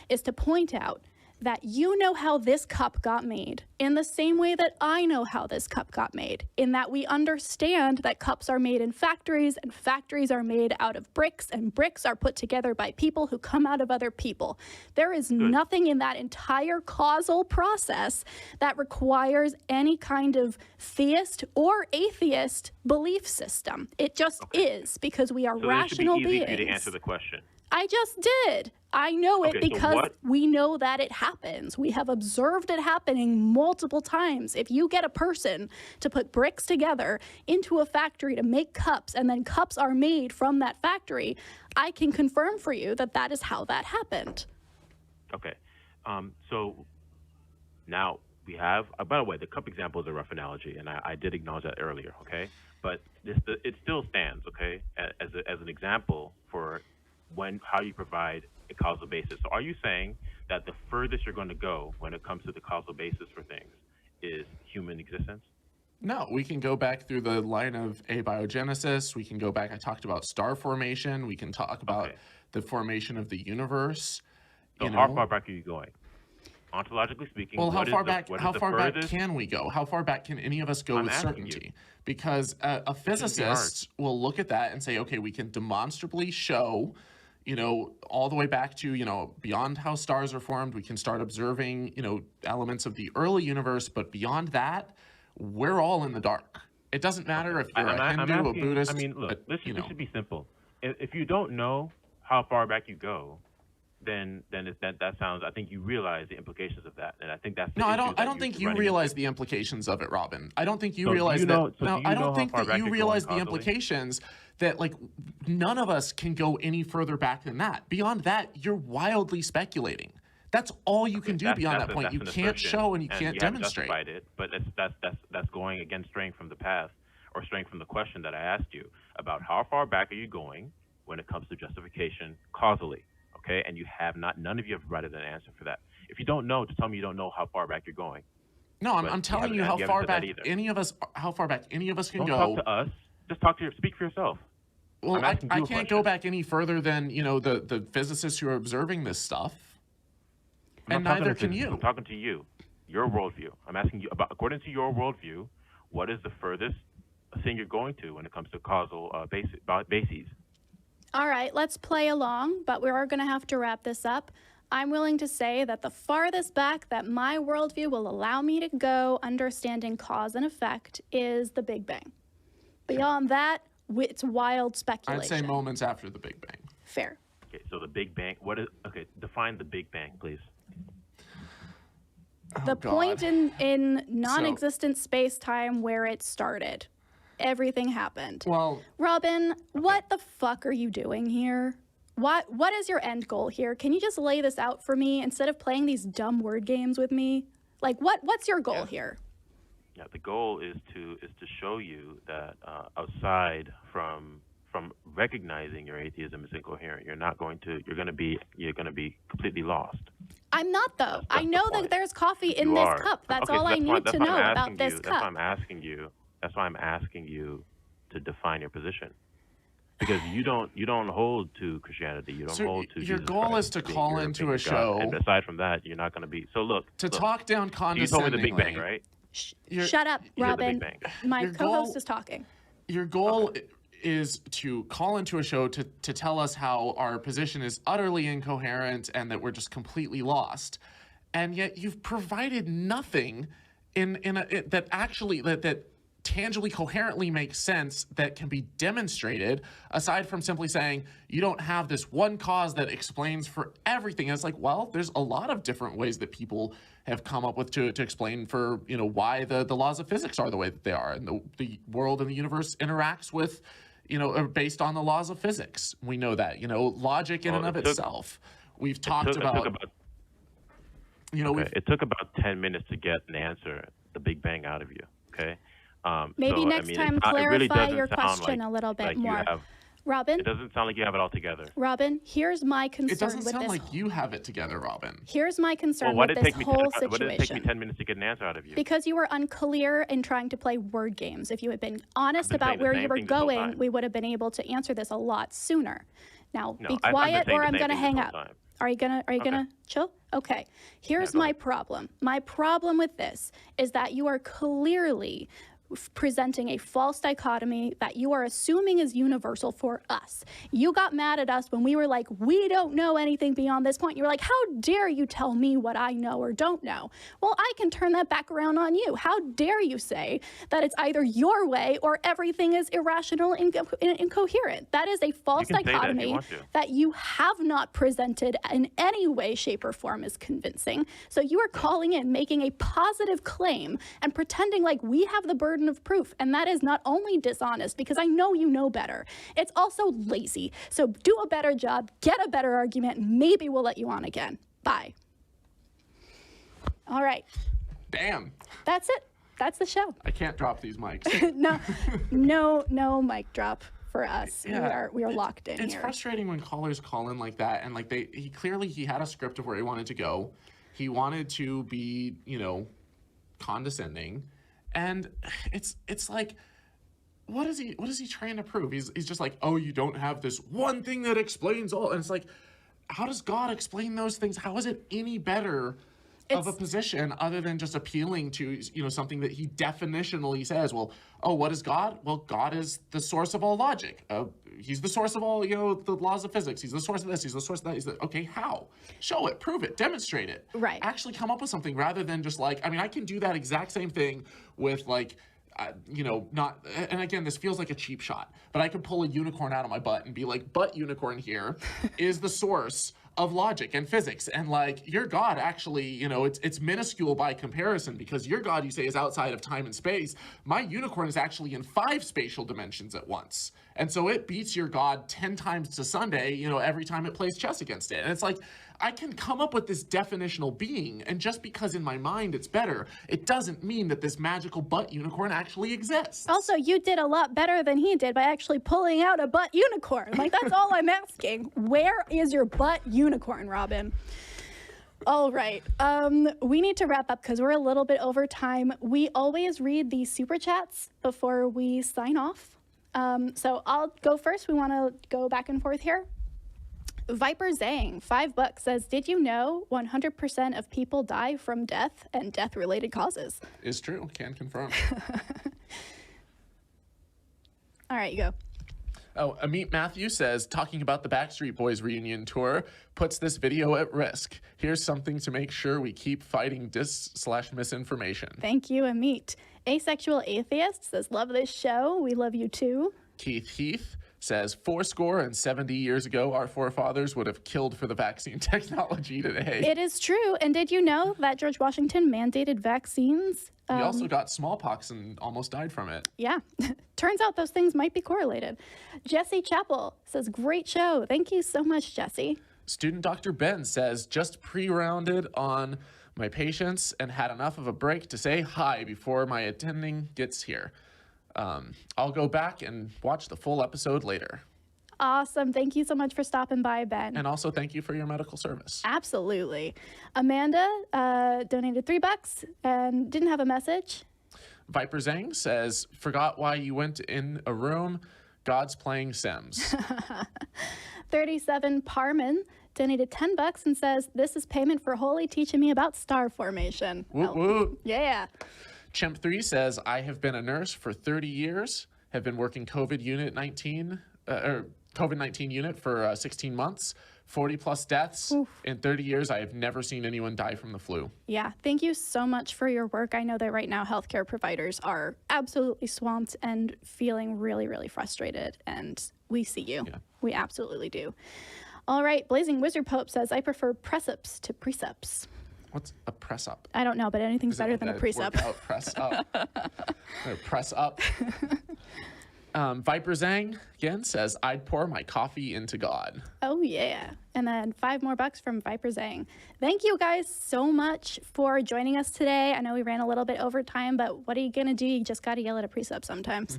is to point out that you know how this cup got made in the same way that I know how this cup got made, in that we understand that cups are made in factories and factories are made out of bricks and bricks are put together by people who come out of other people. There is nothing in that entire causal process that requires any kind of theist or atheist belief system. It just is, because we are rational beings. So it should be easy for you to answer the question. I just did. I know it because we know that it happens. We have observed it happening multiple times. If you get a person to put bricks together into a factory to make cups, and then cups are made from that factory, I can confirm for you that that is how that happened. Okay. So now we have. By the way, the cup example is a rough analogy, and I did acknowledge that earlier. Okay, but it still stands. Okay, as an example for how you provide a causal basis. So are you saying that the furthest you're going to go when it comes to the causal basis for things is human existence? No, we can go back through the line of abiogenesis. We can go back. I talked about star formation. We can talk about the formation of the universe. So how far back are you going? Ontologically speaking, well, how far back can we go? How far back can any of us go with certainty? Because a physicist will look at that and say, okay, we can demonstrably show, all the way back to, beyond how stars are formed. We can start observing, elements of the early universe, but beyond that, we're all in the dark. It doesn't matter if you're a Hindu, a Buddhist. I mean, look, this should be simple. If you don't know how far back you go, then that sounds. I think you realize the implications of that, and I think that's. No, I don't think you realize the implications of it, Robin. I don't think you realize that. No, I don't think that you realize the implications that none of us can go any further back than that. Beyond that, you're wildly speculating. That's all you can do beyond that point. You can't show and you can't demonstrate. It, but that's going against straying from the path or straying from the question that I asked you about how far back are you going when it comes to justification causally. Okay, and none of you have provided an answer for that. If you don't know, just tell me you don't know how far back you're going. No, I'm telling you how far back any of us can go. Don't talk to us. Just speak for yourself. Well, I can't go back any further than the physicists who are observing this stuff. And neither can you. I'm talking to you, your worldview. I'm asking you about, according to your worldview, what is the furthest thing you're going to when it comes to causal bases? All right, let's play along, but we are going to have to wrap this up. I'm willing to say that the farthest back that my worldview will allow me to go understanding cause and effect is the Big Bang. Beyond that, it's wild speculation. I'd say moments after the Big Bang. Fair. Okay, so the Big Bang, define the Big Bang, please. The point in non-existent space-time where it started. Everything happened. Well, Robin, what the fuck are you doing here? What is your end goal here? Can you just lay this out for me instead of playing these dumb word games with me? What's your goal here? Yeah, the goal is to show you that aside from recognizing your atheism is incoherent, you're going to be completely lost. I'm not, though. I know that there's coffee in this cup. That's all I need to know about this cup. That's why I'm asking you to define your position. Because you don't hold to Christianity. You don't hold to your Jesus goal Christ is to call into a show. And aside from that, you're not going to be. So look. Talk down condescendingly. You told me the Big Bang, right? Shut up, Robin. My co-host is talking. Your goal is to call into a show to tell us how our position is utterly incoherent and that we're just completely lost. And yet you've provided nothing that tangibly coherently makes sense that can be demonstrated, aside from simply saying you don't have this one cause that explains for everything. And it's like, well, there's a lot of different ways that people have come up with to explain for why the laws of physics are the way that they are, and the world and the universe interacts with are based on the laws of physics. We know that logic in and of itself. We've talked about. It took about 10 minutes to get an answer, the Big Bang, out of you. Okay. Maybe next time clarify your question a little bit more. Robin? It doesn't sound like you have it all together. Robin, here's my concern with this. It doesn't sound like you have it together, Robin. Here's my concern with this whole situation. Why did it take me 10 minutes to get an answer out of you? Because you were unclear in trying to play word games. If you had been honest about where you were going, we would have been able to answer this a lot sooner. Now, be quiet or I'm going to hang up. Are you gonna chill? Okay. Here's my problem. My problem with this is that you are clearly presenting a false dichotomy that you are assuming is universal for us. You got mad at us when we were like, we don't know anything beyond this point. You were like, how dare you tell me what I know or don't know? Well, I can turn that back around on you. How dare you say that it's either your way or everything is irrational and incoherent? That is a false dichotomy that you have not presented in any way, shape, or form as convincing. So you are calling in, making a positive claim and pretending like we have the burden of proof, and that is not only dishonest because I know you know better, it's also lazy. So do a better job, get a better argument, and maybe we'll let you on again. Bye. All right. Damn. That's it. That's the show. I can't drop these mics. No mic drop for us. Yeah, we are locked in It's here. frustrating when callers call in like that, and like he clearly had a script of where he wanted to go. He wanted to be, condescending, and it's like, what is he trying to prove? He's just like, oh, you don't have this one thing that explains all, and it's like, how does God explain those things? How is it any better of a position other than just appealing to something that he definitionally says? Well, oh, what is God? Well, God is the source of all logic. He's the source of all the laws of physics. He's the source of this. He's the source of that. Okay, how? Show it, prove it, demonstrate it. Right. Actually come up with something rather than just like, I can do that exact same thing with like, not, and again, this feels like a cheap shot, but I can pull a unicorn out of my butt and be like, but unicorn here is the source of logic and physics, and like your God actually, it's minuscule by comparison, because your God, you say, is outside of time and space. My unicorn is actually in 5 spatial dimensions at once, and so it beats your God 10 times to Sunday, every time it plays chess against it. And it's like, I can come up with this definitional being, and just because in my mind it's better, it doesn't mean that this magical butt unicorn actually exists. Also, you did a lot better than he did by actually pulling out a butt unicorn. Like, that's all I'm asking. Where is your butt unicorn, Robin? All right. We need to wrap up because we're a little bit over time. We always read the super chats before we sign off. So I'll go first. We want to go back and forth here. Viper Zang, $5, says, did you know 100% of people die from death and death-related causes? Is true. Can confirm. All right, you go. Oh, Amit Matthew says, talking about the Backstreet Boys reunion tour puts this video at risk. Here's something to make sure we keep fighting dis/misinformation. Thank you, Amit. Asexual Atheist says, love this show. We love you too. Keith Heath says, 70 years ago, our forefathers would have killed for the vaccine technology today. It is true. And did you know that George Washington mandated vaccines? He also got smallpox and almost died from it. Yeah. Turns out those things might be correlated. Jesse Chappell says, great show. Thank you so much, Jesse. Student Dr. Ben says, just pre-rounded on my patients and had enough of a break to say hi before my attending gets here. I'll go back and watch the full episode later. Awesome. Thank you so much for stopping by, Ben. And also thank you for your medical service. Absolutely. Amanda donated $3 and didn't have a message. Viper Zang says, forgot why you went in a room. God's playing Sims. 37 Parman donated $10 and says, this is payment for Holy teaching me about star formation. Whoop, whoop. Yeah. Chimp3 says, I have been a nurse for 30 years, have been working COVID-19 unit for 16 months, 40 plus deaths. Oof. In 30 years, I have never seen anyone die from the flu. Yeah, thank you so much for your work. I know that right now healthcare providers are absolutely swamped and feeling really, really frustrated, and we see you. Yeah. We absolutely do. All right, Blazing Wizard Pope says, I prefer press-ups to precepts. What's a press up? I don't know, but anything's better than a precept. Press up. Press up. Viper Zang again says, I'd pour my coffee into God. Oh, yeah. And then $5 more from Viper Zang. Thank you guys so much for joining us today. I know we ran a little bit over time, but what are you going to do? You just got to yell at a precept sometimes.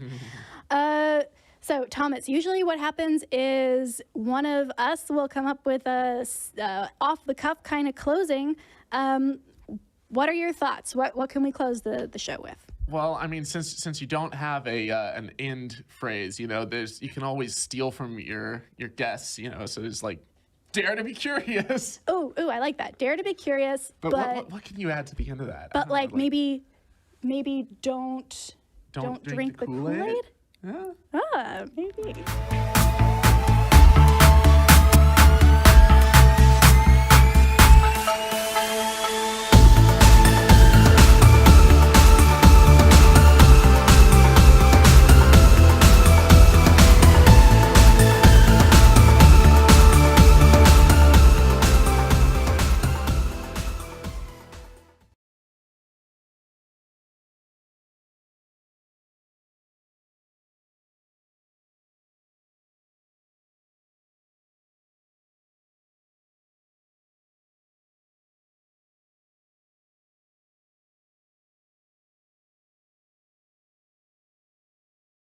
So, Thomas, usually what happens is one of us will come up with a off-the-cuff kind of closing. What are your thoughts? What can we close the show with? Well, I mean, since you don't have an end phrase, you can always steal from your guests, so it's like, dare to be curious. Oh, I like that. Dare to be curious. But what can you add to the end of that? But like maybe don't drink the Kool-Aid? Yeah. Maybe.